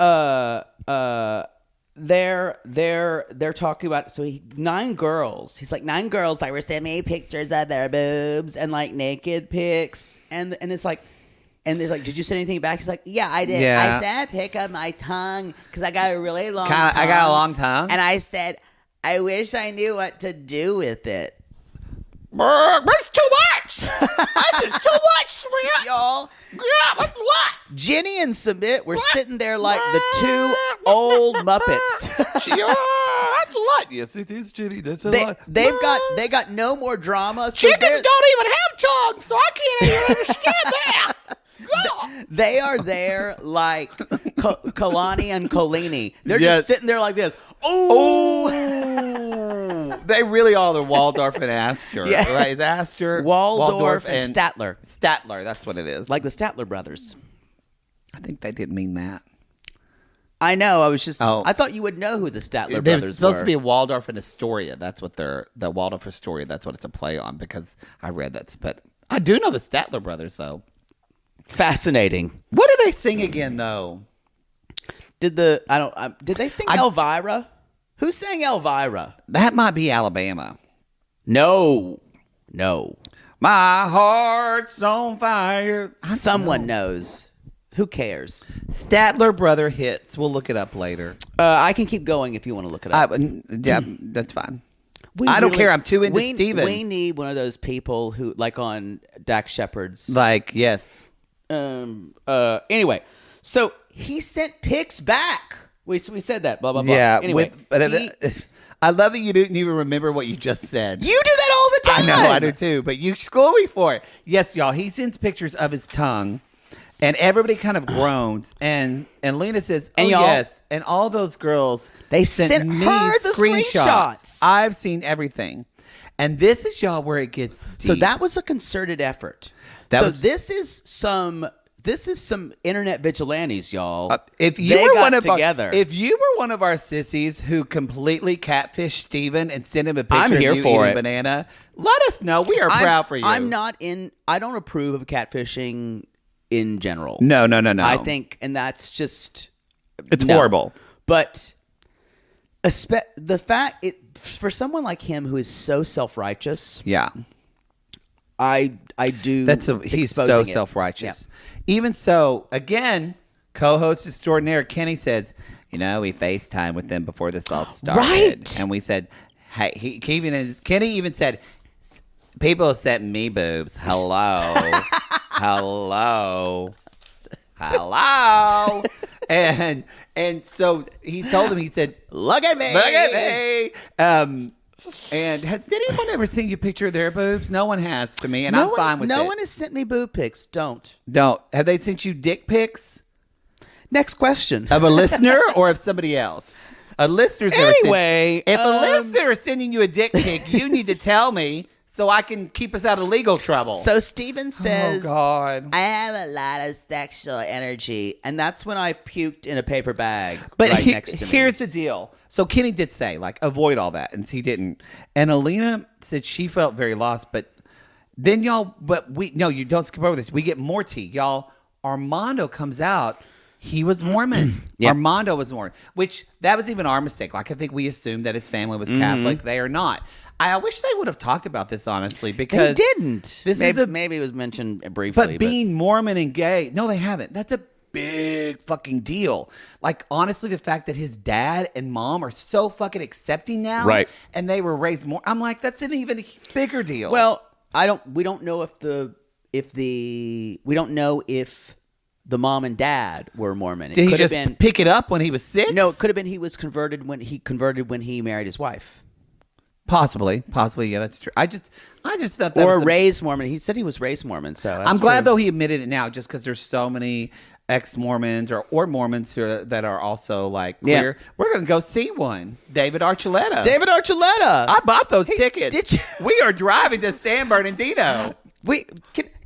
they're talking about 9 girls. He's like 9 girls that were sending me pictures of their boobs and like naked pics, and it's like, and they're like, did you send anything back? He's like, yeah, I did. Yeah. I sent a pic of my tongue because I got a really long tongue. I got a long tongue, and I said, I wish I knew what to do with it. That's too much. That's too much, Sumit. Y'all. Yeah, that's a lot. Jenny and Sumit were sitting there like the 2 old Muppets. That's a lot. Yes, it is, Jenny. That's a lot. They got no more drama. So chickens don't even have tongues, so I can't even understand that. They are there like Kalani and Kolini. They're just sitting there like this. Oh, they really are the Waldorf and Astor, right? It's Astor, Waldorf and Statler. Statler, that's what it is. Like the Statler brothers. I think they didn't mean that. I know. I was just. I thought you would know who the Statler brothers were. There's supposed to be a Waldorf and Astoria. That's what the Waldorf Astoria. That's what it's a play on because I read that. But I do know the Statler brothers, though. Fascinating. What do they sing again, though? Did they sing Elvira? Who sang Elvira? That might be Alabama. No. My heart's on fire. Someone knows. Who cares? Statler brother hits. We'll look it up later. I can keep going if you want to look it up. Yeah, that's fine. I don't care. I'm too into Steven. We need one of those people who, like on Dax Shepard's. Like, yes. Anyway, so he sent pics back. We said that. Blah blah blah. Yeah. Anyway, I love that you didn't even remember what you just said. you do that all the time. I know, I do too. But you school me for it. Yes, y'all. He sends pictures of his tongue, and everybody kind of groans. And Lena says, "Oh And y'all- yes." And all those girls They sent me her the screenshots. I've seen everything, and this is y'all where it gets deep. So that was a concerted effort. This is some internet vigilantes, y'all. If you They were got one of together. if you were one of our sissies who completely catfished Steven and sent him a picture I'm of here you for eating it. banana, let us know. We are proud for you. I don't approve of catfishing in general. No. I think, and that's just it's no. horrible. But the fact for someone like him who is so self-righteous, Yeah. I do. He's so exposing it. self-righteous. Even so, again, co-host extraordinaire Kenny says, we FaceTime with them before this all started. Right. And we said, hey, Kenny even said, people sent me boobs. Hello. Hello. And so he told him, he said, Look at me. look at me. And has anyone ever seen you picture their boobs? No one has to me, and I'm fine with it. No one has sent me boob pics. Don't. Have they sent you dick pics Next question. of a listener or of somebody else? A listener's never sent- Anyway, if a listener is sending you a dick pic, you need to tell me so I can keep us out of legal trouble. So Steven says, oh God, I have a lot of sexual energy, and that's when I puked in a paper bag but right next to me. Here's the deal. So Kenny did say, avoid all that, and he didn't. And Alina said she felt very lost, but then y'all, you don't skip over this. We get more tea. Y'all, Armando comes out. He was Mormon. Yeah. Armando was Mormon, which that was even our mistake. I think we assumed that his family was Catholic. They are not. I wish they would have talked about this, honestly, because They didn't. This maybe it was mentioned briefly. but being Mormon and gay, no, they haven't. That's a big fucking deal. Honestly, the fact that his dad and mom are so fucking accepting now, Right. And they were raised more. I'm like, that's an even bigger deal. Well, we don't know if the mom and dad were Mormon. It did he could have just been pick it up when he was 6? No, it could have been he was converted when he married his wife. Possibly, yeah, that's true. I just thought that Or was raised Mormon. He said he was raised Mormon, so that's I'm glad true. though he admitted it now, just because there's so many ex-Mormons or Mormons that are also queer. Yeah. We're gonna go see one, David Archuleta. David Archuleta. I bought those tickets. Did you? We are driving to San Bernardino.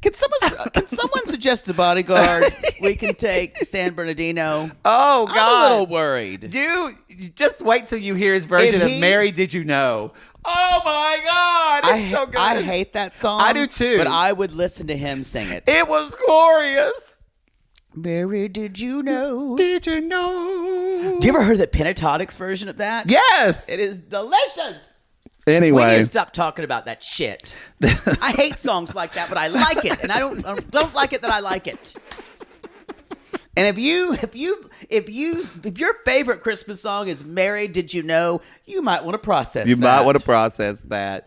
Can someone suggest a bodyguard we can take to San Bernardino? Oh God, I'm a little worried. You just wait till you hear his version of "Mary, Did You Know?" Oh my God, it's so good. I hate that song. I do too. But I would listen to him sing it. It was glorious. Mary, did you know? Did you know? Do you ever heard the Pentatonics version of that? Yes. It is delicious. Anyway, We need to stop talking about that shit. I hate songs like that, but I like it, and I don't like it that I like it. And if your favorite Christmas song is "Mary, Did You Know," you might want to process. you might want to process that.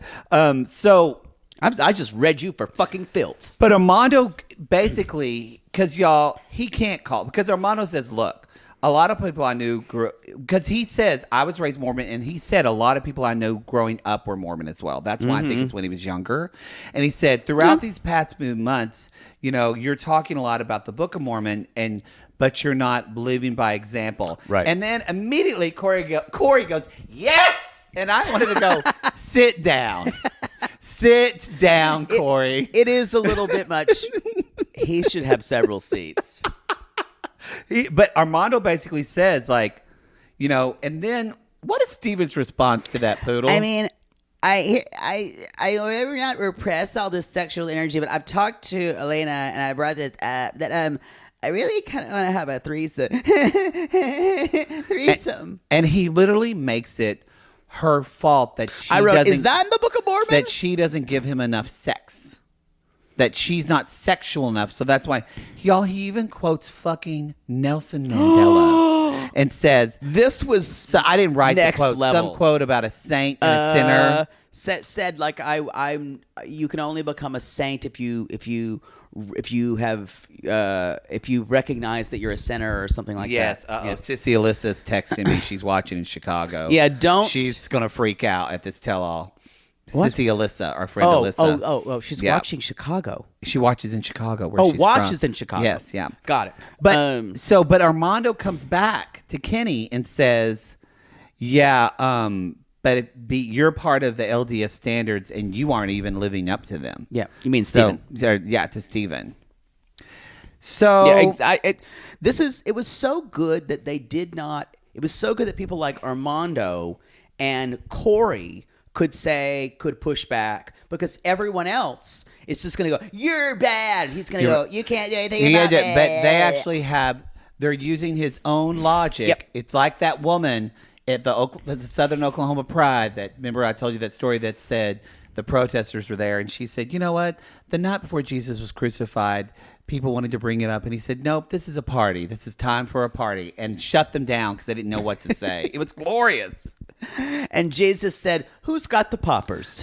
So, I just read you for fucking filth. but Armando basically, because y'all, he can't call because Armando says, look. A lot of people I knew because he says I was raised Mormon, and he said a lot of people I know growing up were Mormon as well. That's why I think it's when he was younger. And he said throughout these past few months, you're talking a lot about the Book of Mormon, but you're not living by example. Right. And then immediately Corey goes, yes, and I wanted to go sit down, Corey. It is a little bit much. He should have several seats. But Armando basically says, and then what is Steven's response to that, Poodle? I mean, I will not repress all this sexual energy, but I've talked to Elena and I brought this up that I really kind of want to have a threesome. And he literally makes it her fault that she is that in the Book of Mormon? That she doesn't give him enough sex. That she's not sexual enough. So that's why, y'all, he even quotes fucking Nelson Mandela and says, this was so I didn't write next the quote. level. Some quote about a saint and a sinner. said like I'm. You can only become a saint if you recognize that you're a sinner or something like Yes. that. Yes. Sissy Alyssa's texting me. She's watching in Chicago. Yeah, don't. She's gonna freak out at this tell-all. What? Sissy Alyssa, our friend Alyssa. Oh! She's Yeah. watching Chicago. She watches in Chicago. Where she's watches from. in Chicago. Yes, yeah. Got it. But but Armando comes back to Kenny and says, "Yeah, but you're part of the LDS standards, and you aren't even living up to them." Yeah, you mean Stephen? Yeah, to Stephen. So Yeah, it was so good that they did not. It was so good that people like Armando and Corey could push back, because everyone else is just going to go, "You're bad." He's going to go, "You can't do anything about it." But they actually they're using his own logic. Yep. It's like that woman at the Southern Oklahoma Pride that, remember I told you that story that said the protesters were there, and she said, "You know what? The night before Jesus was crucified, people wanted to bring it up." And he said, "Nope, this is a party. This is time for a party," and shut them down because they didn't know what to say. It was glorious. And Jesus said, "Who's got the poppers?"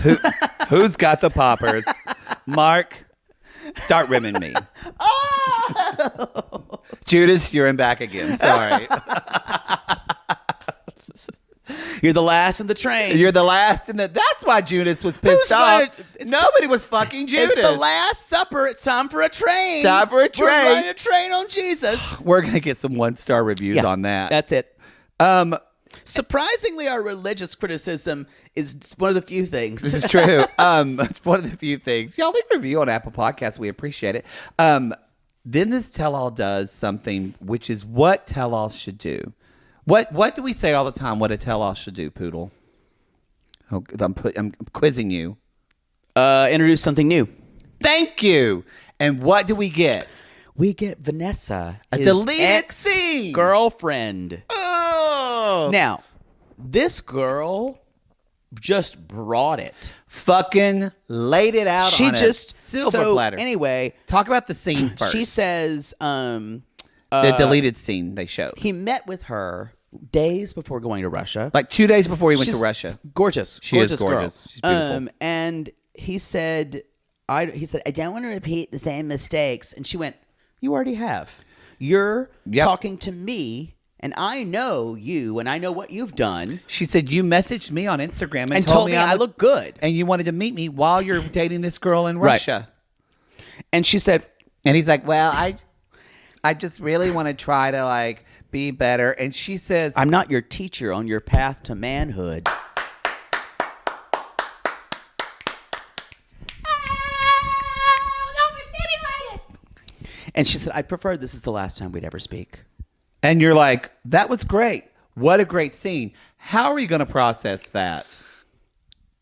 Who's got the poppers? Mark, start rimming me. Oh! Judas, you're in back again. Sorry. You're the last in the train. You're the last in the... That's why Judas was pissed off. Nobody was fucking Judas. It's the Last Supper. It's time for a train. Time for a train. We're running a train on Jesus. We're going to get some 1-star reviews on that. That's it. Surprisingly, our religious criticism is one of the few things. This is true. It's one of the few things. Y'all leave a review on Apple Podcasts. We appreciate it. Then this tell-all does something, which is what tell-all should do. What do we say all the time what a tell-all should do, Poodle? Oh, I'm quizzing you. Introduce something new. Thank you. And what do we get? We get Vanessa, A his deleted scene. Girlfriend. Oh. Now, this girl just brought it. Fucking laid it out on a silver platter. Anyway, talk about the scene first. She says the deleted scene they showed. He met with her days before going to Russia. Like 2 days before he went to Russia. Gorgeous. She is gorgeous. Girl. She's beautiful. And he said, I don't want to repeat the same mistakes. And she went, "You already have. You're talking to me, and I know you, and I know what you've done." She said, "You messaged me on Instagram and told me I look good. And you wanted to meet me while you're dating this girl in Russia." And she said... And he's like, "Well, I just really want to try to, like, be better." And she says... "I'm not your teacher on your path to manhood." And she said, "I prefer this is the last time we'd ever speak." And you're like, that was great. What a great scene. How are you going to process that?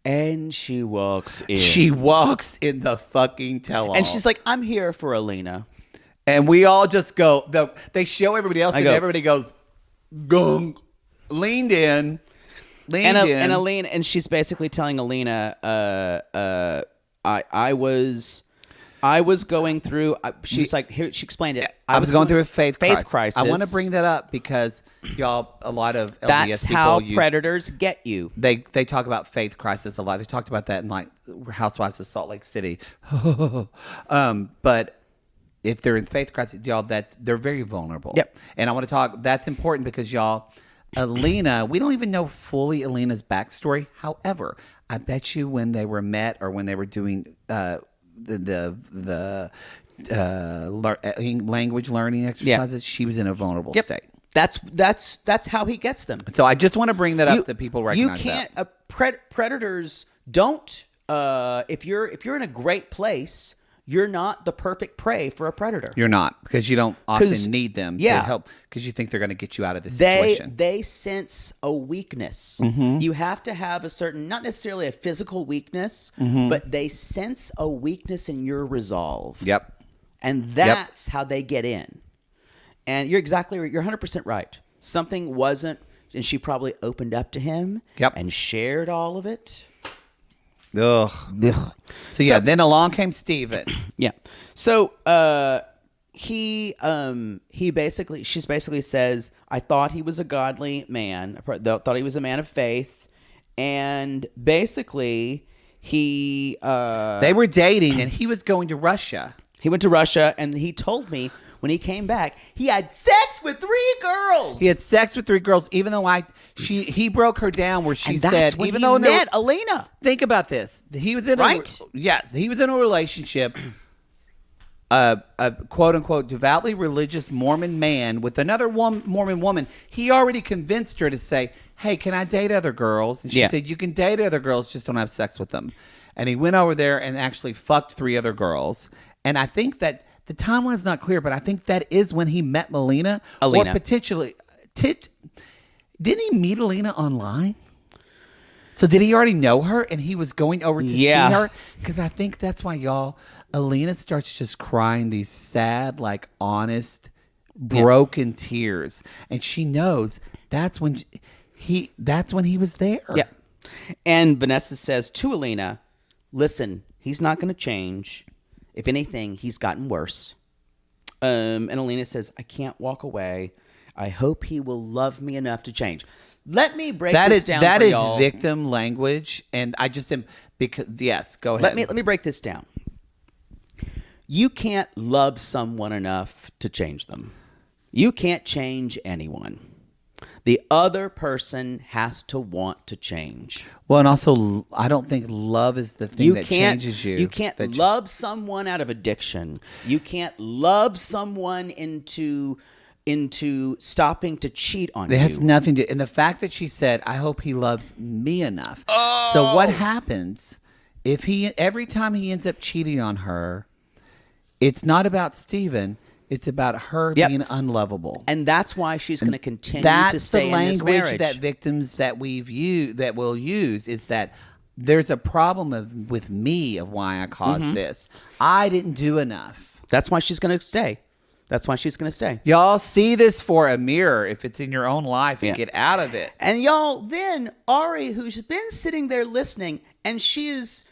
And she walks in. She walks in the fucking tell-all. And she's like, "I'm here for Alina." And we all just go, they show everybody else, and everybody goes, gung, leaned in. And Alina, and she's basically telling Alina, I was going through. She's like, here. She explained it. I was going through a faith crisis. I want to bring that up because y'all, a lot of LDS That's people how predators get you. They talk about faith crisis a lot. They talked about that in like Housewives of Salt Lake City. But if they're in faith crisis, y'all, that they're very vulnerable. Yep. And I want to talk. That's important because y'all, Alina, we don't even know fully Alina's backstory. However, I bet you when they were met or when they were doing the language learning exercises, she was in a vulnerable state. That's how he gets them. So I just want to bring that up that people recognize. You can't. Predators don't. If you're in a great place, you're not the perfect prey for a predator. You're not, because you don't often need them to help, because you think they're going to get you out of this situation. They sense a weakness. Mm-hmm. You have to have a certain, not necessarily a physical weakness, but they sense a weakness in your resolve. Yep. And that's how they get in. And you're exactly right. You're 100% right. Something wasn't, and she probably opened up to him and shared all of it. Ugh. So then along came Steven. Yeah. So she basically says, "I thought he was a godly man. I thought he was a man of faith, And basically, they were dating, and he was going to Russia. He went to Russia, and he told me when he came back, he had sex with 3 girls. He had sex with 3 girls, even though he broke her down where she And said, that's when even he though met Alina. Think about this. He was in he was in a relationship, a quote unquote devoutly religious Mormon man with another Mormon woman. He already convinced her to say, "Hey, can I date other girls?" And she said, "You can date other girls, just don't have sex with them." And he went over there and actually fucked 3 other girls. And I think that the timeline's not clear, but I think that is when he met Alina. Or potentially, didn't he meet Alina online? So did he already know her and he was going over to see her? Because I think that's why, y'all, Alina starts just crying these sad, like honest, broken tears. And she knows that's when he was there. Yeah. And Vanessa says to Alina, listen, he's not going to change. If anything, he's gotten worse. And Alina says, I can't walk away. I hope he will love me enough to change. Let me break this down That for is y'all. victim language. And I just am, because, yes, go ahead. Let me break this down. You can't love someone enough to change them. You can't change anyone. The other person has to want to change. Well, and also, I don't think love is the thing that changes you. You can't love someone out of addiction. You can't love someone into stopping to cheat on you. It has nothing to. And the fact that she said, "I hope he loves me enough." Oh. So what happens if every time he ends up cheating on her, it's not about Steven. It's about her being unlovable, and that's why she's going to continue to stay in this marriage. That's the language that victims that will use is that there's a problem with me of why I caused this. I didn't do enough. That's why she's going to stay. That's why she's going to stay. Y'all see this for a mirror if it's in your own life and get out of it. And y'all, then Ari, who's been sitting there listening, and she's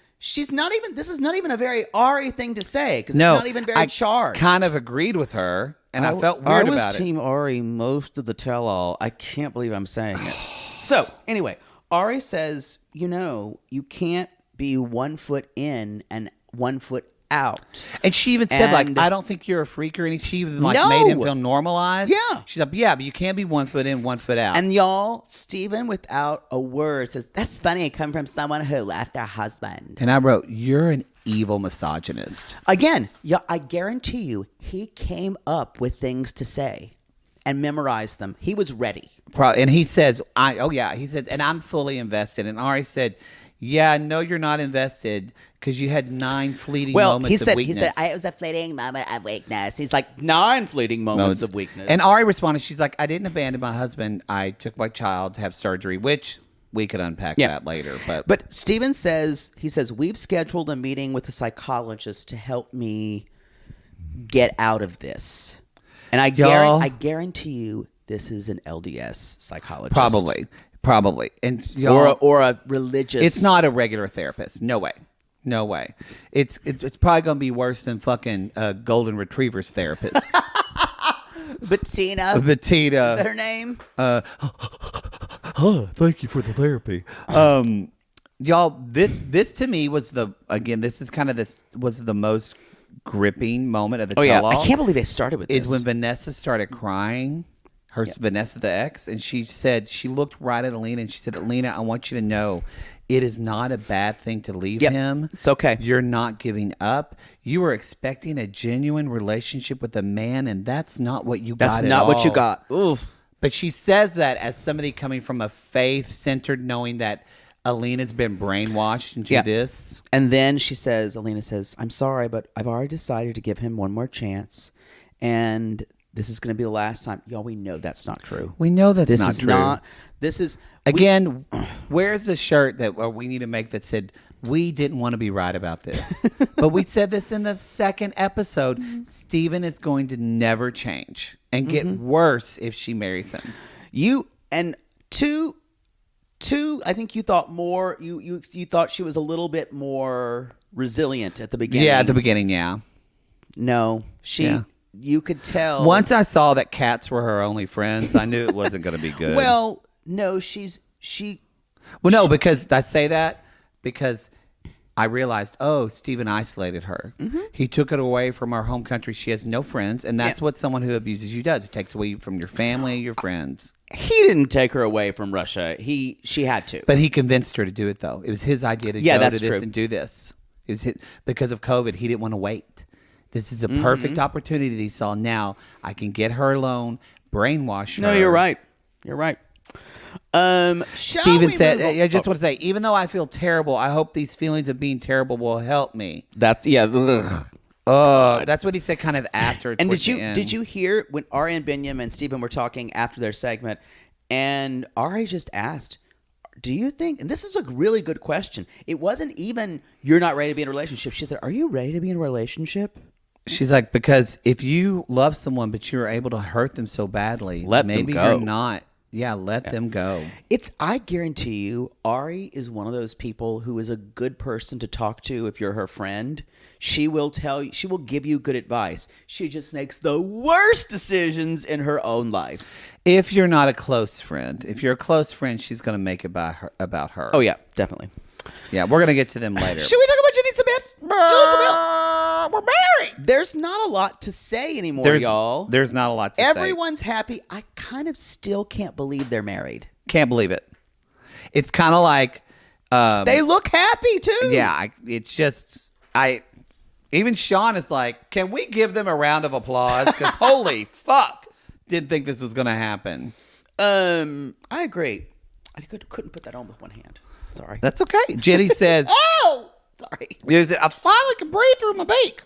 not even, this is not even a very Ari thing to say, because it's not even very charged. I kind of agreed with her, and I felt weird about it. I was Team Ari most of the tell-all. I can't believe I'm saying it. So, anyway, Ari says, you can't be 1 foot in and 1 foot out. And she even said, I don't think you're a freak or anything. She even made him feel normalized. Yeah. She's like, yeah, but you can't be 1 foot in, 1 foot out. And y'all, Steven, without a word, says, that's funny, coming from someone who left their husband. And I wrote, you're an evil misogynist. Again, I guarantee you, he came up with things to say and memorized them. He was ready. And he says, he says, and I'm fully invested. And Ari said, yeah, no, you're not invested because you had 9 fleeting moments of weakness. He said, it was a fleeting moment of weakness. He's like, 9 fleeting moments of weakness. And Ari responded, she's like, I didn't abandon my husband. I took my child to have surgery, which we could unpack that later. But Steven says, we've scheduled a meeting with a psychologist to help me get out of this. And I guarantee you this is an LDS psychologist. Probably. And or a religious. It's not a regular therapist. No way. It's probably going to be worse than fucking golden retrievers therapist. Bettina. Is that her name? Thank you for the therapy. Y'all, this to me was the most gripping moment of the tell-all. I can't believe they started with this. Is when Vanessa started crying. Vanessa, the ex, and she said, she looked right at Alina and she said, Alina, I want you to know it is not a bad thing to leave him. It's okay. You're not giving up. You were expecting a genuine relationship with a man, and that's not what you got. That's not what you got. Oof. But she says that as somebody coming from a faith-centered, knowing that Alina's been brainwashed into this. And then Alina says, I'm sorry, but I've already decided to give him one more chance. And this is going to be the last time. Y'all, we know that's not true. We know that's not true. This is... Again, where's the shirt that we need to make that said, we didn't want to be right about this. But we said this in the second episode. Steven is going to never change and get worse if she marries him. Two, I think you thought more... You thought she was a little bit more resilient at the beginning. Yeah, at the beginning, yeah. No, you could tell. Once I saw that cats were her only friends, I knew it wasn't going to be good. Well, no, she Well, no, because I say that because I realized, Stephen isolated her. Mm-hmm. He took it away from our home country. She has no friends, and that's what someone who abuses you does. It takes away from your family, your friends. He didn't take her away from Russia. She had to. But he convinced her to do it, though. It was his idea to go to this and do this. It was because of COVID. He didn't want to wait. This is a perfect opportunity that he saw. Now I can get her alone, brainwash her. No, you're right. You're right. Steven said, I just want to say, even though I feel terrible, I hope these feelings of being terrible will help me. That's that's what he said kind of after. And did you hear when Ari and Binyam and Stephen were talking after their segment, and Ari just asked, do you think, and this is a really good question, it wasn't even, you're not ready to be in a relationship. She said, are you ready to be in a relationship? She's like, because if you love someone but you're able to hurt them so badly, maybe you're not. Yeah, let them go. I guarantee you, Ari is one of those people who is a good person to talk to if you're her friend. She will give you good advice. She just makes the worst decisions in her own life. If you're not a close friend. If you're a close friend, she's going to make it about her. Oh, yeah, definitely. Yeah, we're going to get to them later. Should we talk about Jenny Smith? We're married. There's not a lot to say anymore, y'all. There's not a lot to say. Everyone's happy. I kind of still can't believe they're married. Can't believe it. It's kind of like... they look happy, too. Yeah, it's just... Even Sean is like, can we give them a round of applause? Because holy fuck, didn't think this was going to happen. I agree. I couldn't put that on with one hand. Sorry. That's okay. Jenny says... Oh! Sorry. I finally can breathe through my beak.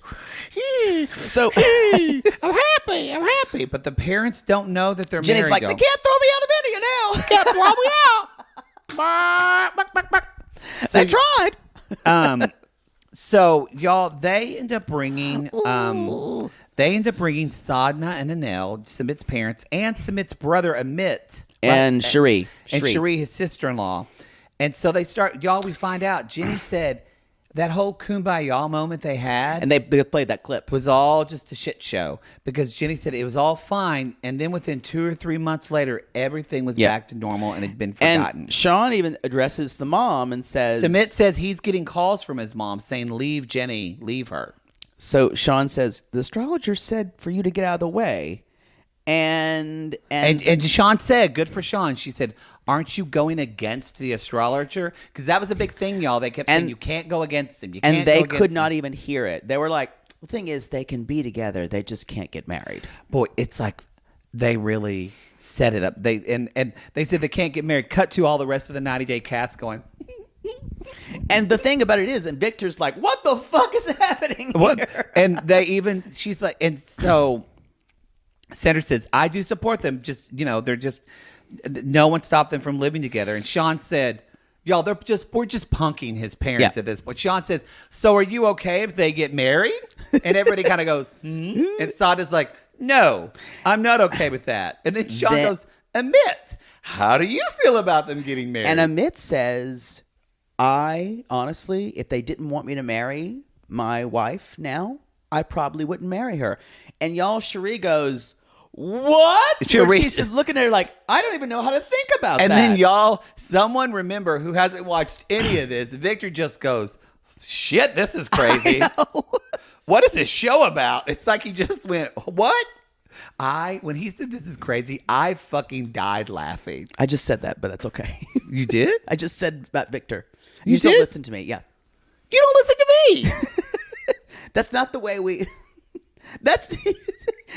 So I'm happy. But the parents don't know that they're Jenny's married. Jenny's like, they can't throw me out of India now. They can't throw me out. They tried. So y'all, they end up bringing Sadhna and Anil, Sumit's parents, and Sumit's brother Amit, and Cherie, his sister-in-law. And so they start, y'all, we find out, Jenny said that whole Kumbaya moment they had. And they played that clip. Was all just a shit show. Because Jenny said it was all fine. And then within 2 or 3 months later, everything was back to normal and had been forgotten. And Sean even addresses the mom and says... Sumit says he's getting calls from his mom saying, leave Jenny, leave her. So Sean says, the astrologer said for you to get out of the way. And Sean said, good for Sean. She said, aren't you going against the astrologer? Because that was a big thing, y'all. They kept saying, you can't go against him. And they could not even hear it. They were like, the thing is, they can be together. They just can't get married. Boy, it's like they really set it up. They said they can't get married. Cut to all the rest of the 90-day cast going... And the thing about it is, and Victor's like, what the fuck is happening here? And she's like, and so... Sandra says, I do support them. Just, they're just, no one stopped them from living together. And Sean said, y'all, we're just punking his parents at this point. Sean says, so are you okay if they get married? And everybody kind of goes, And Sadhna's like, no, I'm not okay with that. And then Sean goes, Amit, how do you feel about them getting married? And Amit says, I honestly, if they didn't want me to marry my wife now, I probably wouldn't marry her. And y'all, Cherie goes, what? She's just looking at her like, I don't even know how to think about that. And then y'all, someone remember who hasn't watched any of this, Victor just goes, shit, this is crazy. What is this show about? It's like he just went, what? When he said this is crazy, I fucking died laughing. I just said that, but that's okay. You did? I just said about Victor. You don't listen to me. Yeah. You don't listen to me. That's not the way we... That's...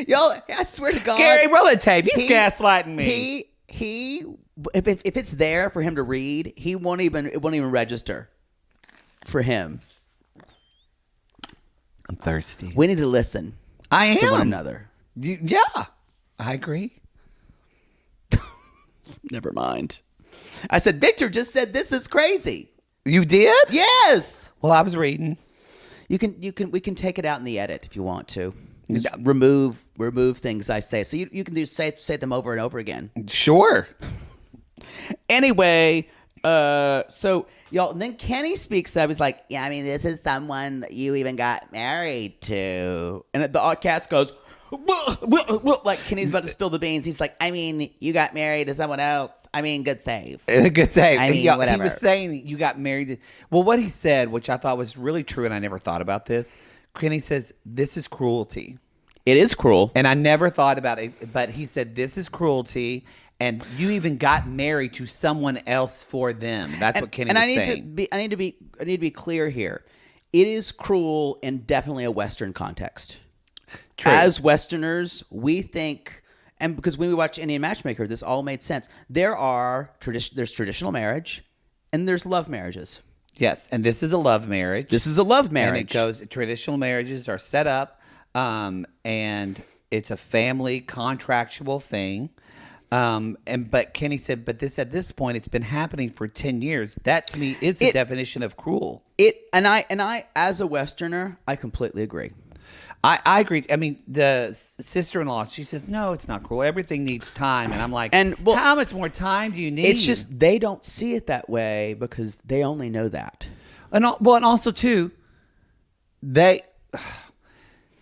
Y'all, I swear to God. Gary, roll the tape. He's gaslighting me. If it's there for him to read, it won't even register for him. I'm thirsty. We need to listen. To one another. Yeah, I agree. Never mind. I said, Victor just said this is crazy. You did? Yes. Well, I was reading. We can take it out in the edit if you want to. Just remove things I say. So you can just say them over and over again. Sure. Anyway, so y'all, and then Kenny speaks up. He's like, yeah, I mean, this is someone you even got married to. And the cast goes, like Kenny's about to spill the beans. He's like, I mean, you got married to someone else. I mean, good save. Good save. I mean, whatever. He was saying you got married to... Well, what he said, which I thought was really true, and I never thought about this, Kenny says, this is cruelty. It is cruel. And I never thought about it, but he said, this is cruelty, and you even got married to someone else for them. That's what Kenny was saying. I need to be clear here. It is cruel in definitely a Western context. True. As Westerners, we think, and because when we watch Indian Matchmaker, this all made sense. There's traditional marriage, and there's love marriages. Yes, and this is a love marriage. This is a love marriage. And it goes, traditional marriages are set up, and it's a family contractual thing. But Kenny said, but at this point, it's been happening for 10 years. That to me is the definition of cruel. And I, as a Westerner, I completely agree. I agree. I mean, the sister-in-law, she says, no, it's not cruel. Everything needs time. And I'm like, how much more time do you need? It's just they don't see it that way because they only know that. And also, too, they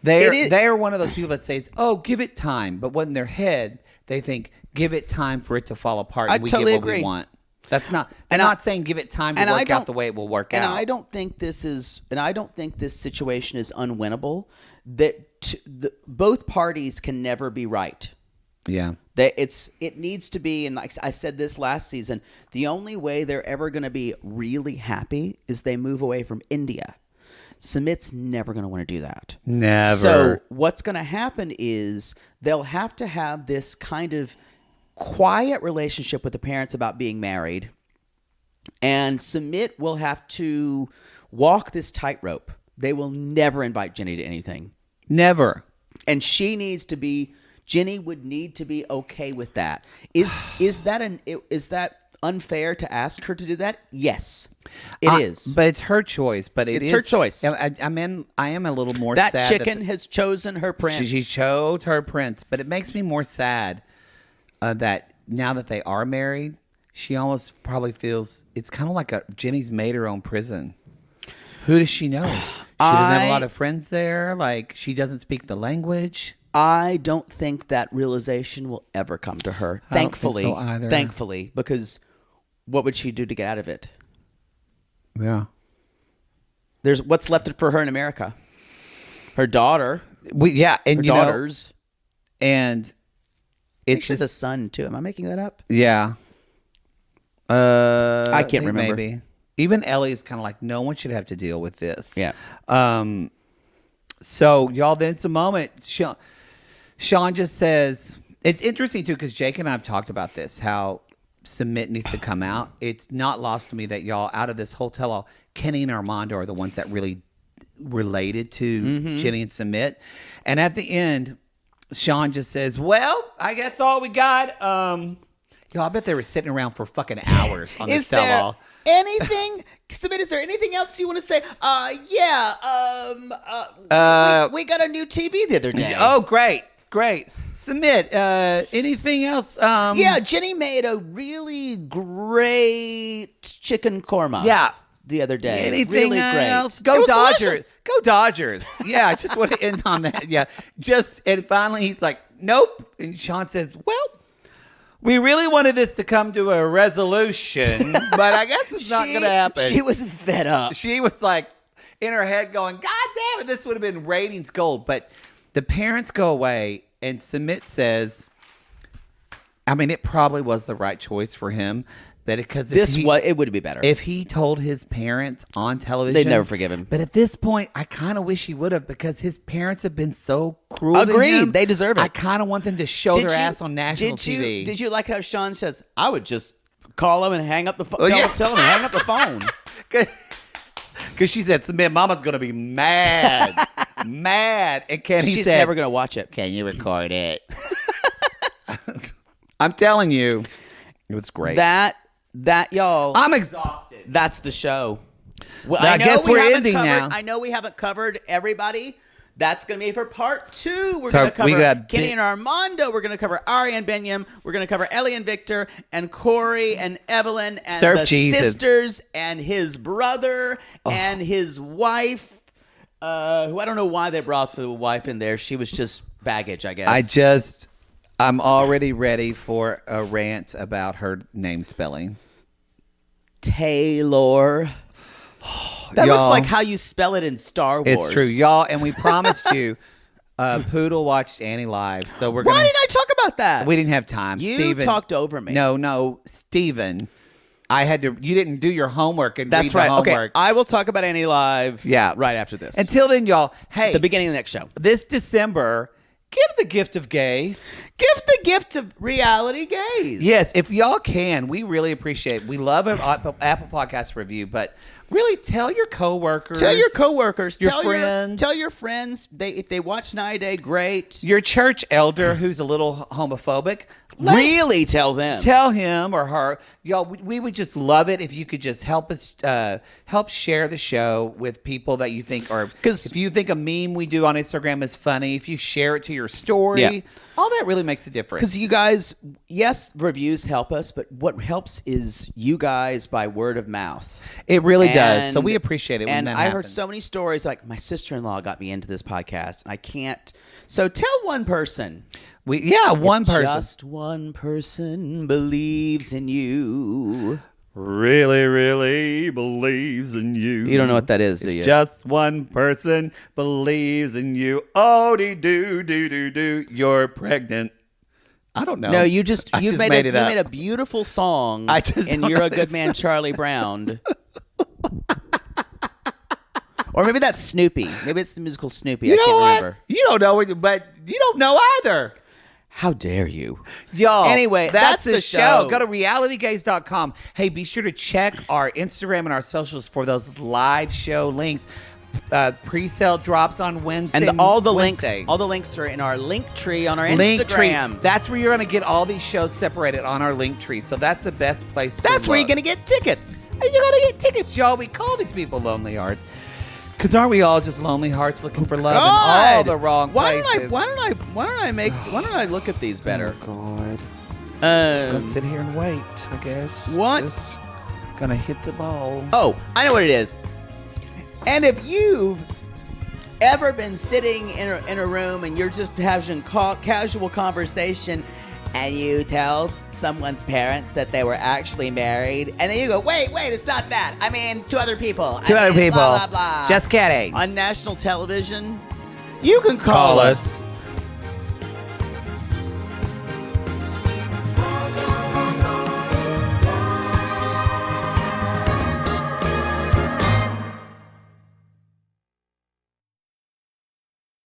are one of those people that says, oh, give it time. But when in their head, they think, give it time for it to fall apart and we totally get what agree. we want. That's not. They're not saying give it time to work out the way it will work out. And I don't think this situation is unwinnable. That both parties can never be right. Yeah. It needs to be, and like I said this last season, the only way they're ever going to be really happy is they move away from India. Sumit's never going to want to do that. Never. So what's going to happen is they'll have to have this kind of quiet relationship with the parents about being married, and Sumit will have to walk this tightrope. They will never invite Jenny to anything. Never. And Jenny would need to be okay with that. Is that unfair to ask her to do that? Yes, it is. But it's her choice. But it's her choice. I am a little more that sad. Chicken has chosen her prince. She chose her prince. But it makes me more sad that now that they are married, she almost probably feels it's kind of like Jenny's made her own prison. Who does she know? She doesn't have a lot of friends there. Like, she doesn't speak the language. I don't think that realization will ever come to her. Thankfully. I don't think so either. Thankfully, because what would she do to get out of it? Yeah. There's what's left for her in America. Her daughter. And her daughters. And it's just a son too. Am I making that up? Yeah. I can't remember. Maybe. Even Ellie's kind of like, no one should have to deal with this. Yeah. So, y'all, then it's a moment. Sean just says, it's interesting, too, because Jake and I have talked about this, how Sumit needs to come out. It's not lost to me that y'all, out of this whole tell-all, Kenny and Armando are the ones that really related to Jenny and Sumit. And at the end, Sean just says, well, I guess all we got... Yo, I bet they were sitting around for fucking hours on this tell-all. Anything, Sumit, is there anything else you want to say? We got a new TV the other day. Oh, great. Sumit, anything else? Yeah, Jenny made a really great chicken korma. Yeah. The other day. Anything really else? Great. Go Dodgers. Delicious. Go Dodgers. Yeah, I just want to end on that. Yeah. And finally he's like, nope. And Sean says, well, we really wanted this to come to a resolution, but I guess it's not going to happen. She was fed up. She was like in her head going, God damn it, this would have been ratings gold. But the parents go away, and Sumit says, I mean, it probably was the right choice for him. Because it would be better if he told his parents on television. They'd never forgive him. But at this point, I kind of wish he would have, because his parents have been so cruel. Agreed. To him. They deserve it. I kind of want them to show their ass on national TV. Did you like how Sean says, I would just call him and hang up the phone? Tell him to hang up the phone. Because she said, Sumit, Mama's going to be mad. Mad. And She's never going to watch it. Can you record it? I'm telling you. It was great. That y'all, I'm exhausted. That's the show. Well, I guess we're ending now. I know we haven't covered everybody. That's going to be for part 2. We're going to cover Kenny and Armando. We're going to cover Ari and Benyam. We're going to cover Ellie and Victor and Corey and Evelyn and sisters and his brother and his wife. Who I don't know why they brought the wife in there. She was just baggage, I guess. I'm already ready for a rant about her name spelling. Taylor. That looks like how you spell it in Star Wars. It's true, y'all. And we promised you, Poodle watched Annie live, so we're going. Why didn't I talk about that? We didn't have time. You talked over me. No, Steven. I had to. You didn't do your homework and That's read right. the homework. Okay, I will talk about Annie live. Yeah. Right after this. Until then, y'all. Hey, the beginning of the next show. This December, give the gift of gays. Give the gift of reality gays. Yes, if y'all can, we really appreciate it. We love an Apple Podcast review, but really tell your coworkers. Tell your coworkers. Your friends. Tell your friends. If they watch 90 Day, great. Your church elder who's a little homophobic. Really tell them. Tell him or her. Y'all, we would just love it if you could just help us help share the show with people that you think are. Because if you think a meme we do on Instagram is funny, if you share it to your story, all that really makes a difference. Because you guys, yes, reviews help us, but what helps is you guys by word of mouth. It really does. So we appreciate it when that I happens. heard so many stories like my sister-in-law got me into this podcast. I can't. So tell one person. One person. Just one person believes in you. Really, really believes in you. You don't know what that is, do you? Just one person believes in you. Oh, do. You're pregnant. I don't know. No, you made a beautiful song. and You're a Good Man, Charlie Brown. Or maybe that's Snoopy. Maybe it's the musical Snoopy. I can't remember. You don't know it, but you don't know either. How dare you? Y'all. Anyway, that's the show. Go to realitygaze.com. Hey, be sure to check our Instagram and our socials for those live show links. Pre-sale drops on Wednesday. And all the links are in our link tree on our Instagram. That's where you're going to get all these shows separated on our link tree. So that's the best place to That's where look. you're going to get tickets. And you're going to get tickets, y'all. We call these people lonely hearts. Because aren't we all just lonely hearts looking for love in all the wrong places? Why don't I look at these better? Oh, God. Just going to sit here and wait, I guess. What? Just going to hit the ball. Oh, I know what it is. And if you've ever been sitting in a room and you're just having casual conversation and you tell someone's parents that they were actually married, and then you go, wait, it's not that. I mean, two other people. Blah, blah, blah. Just kidding. On national television, you can call us.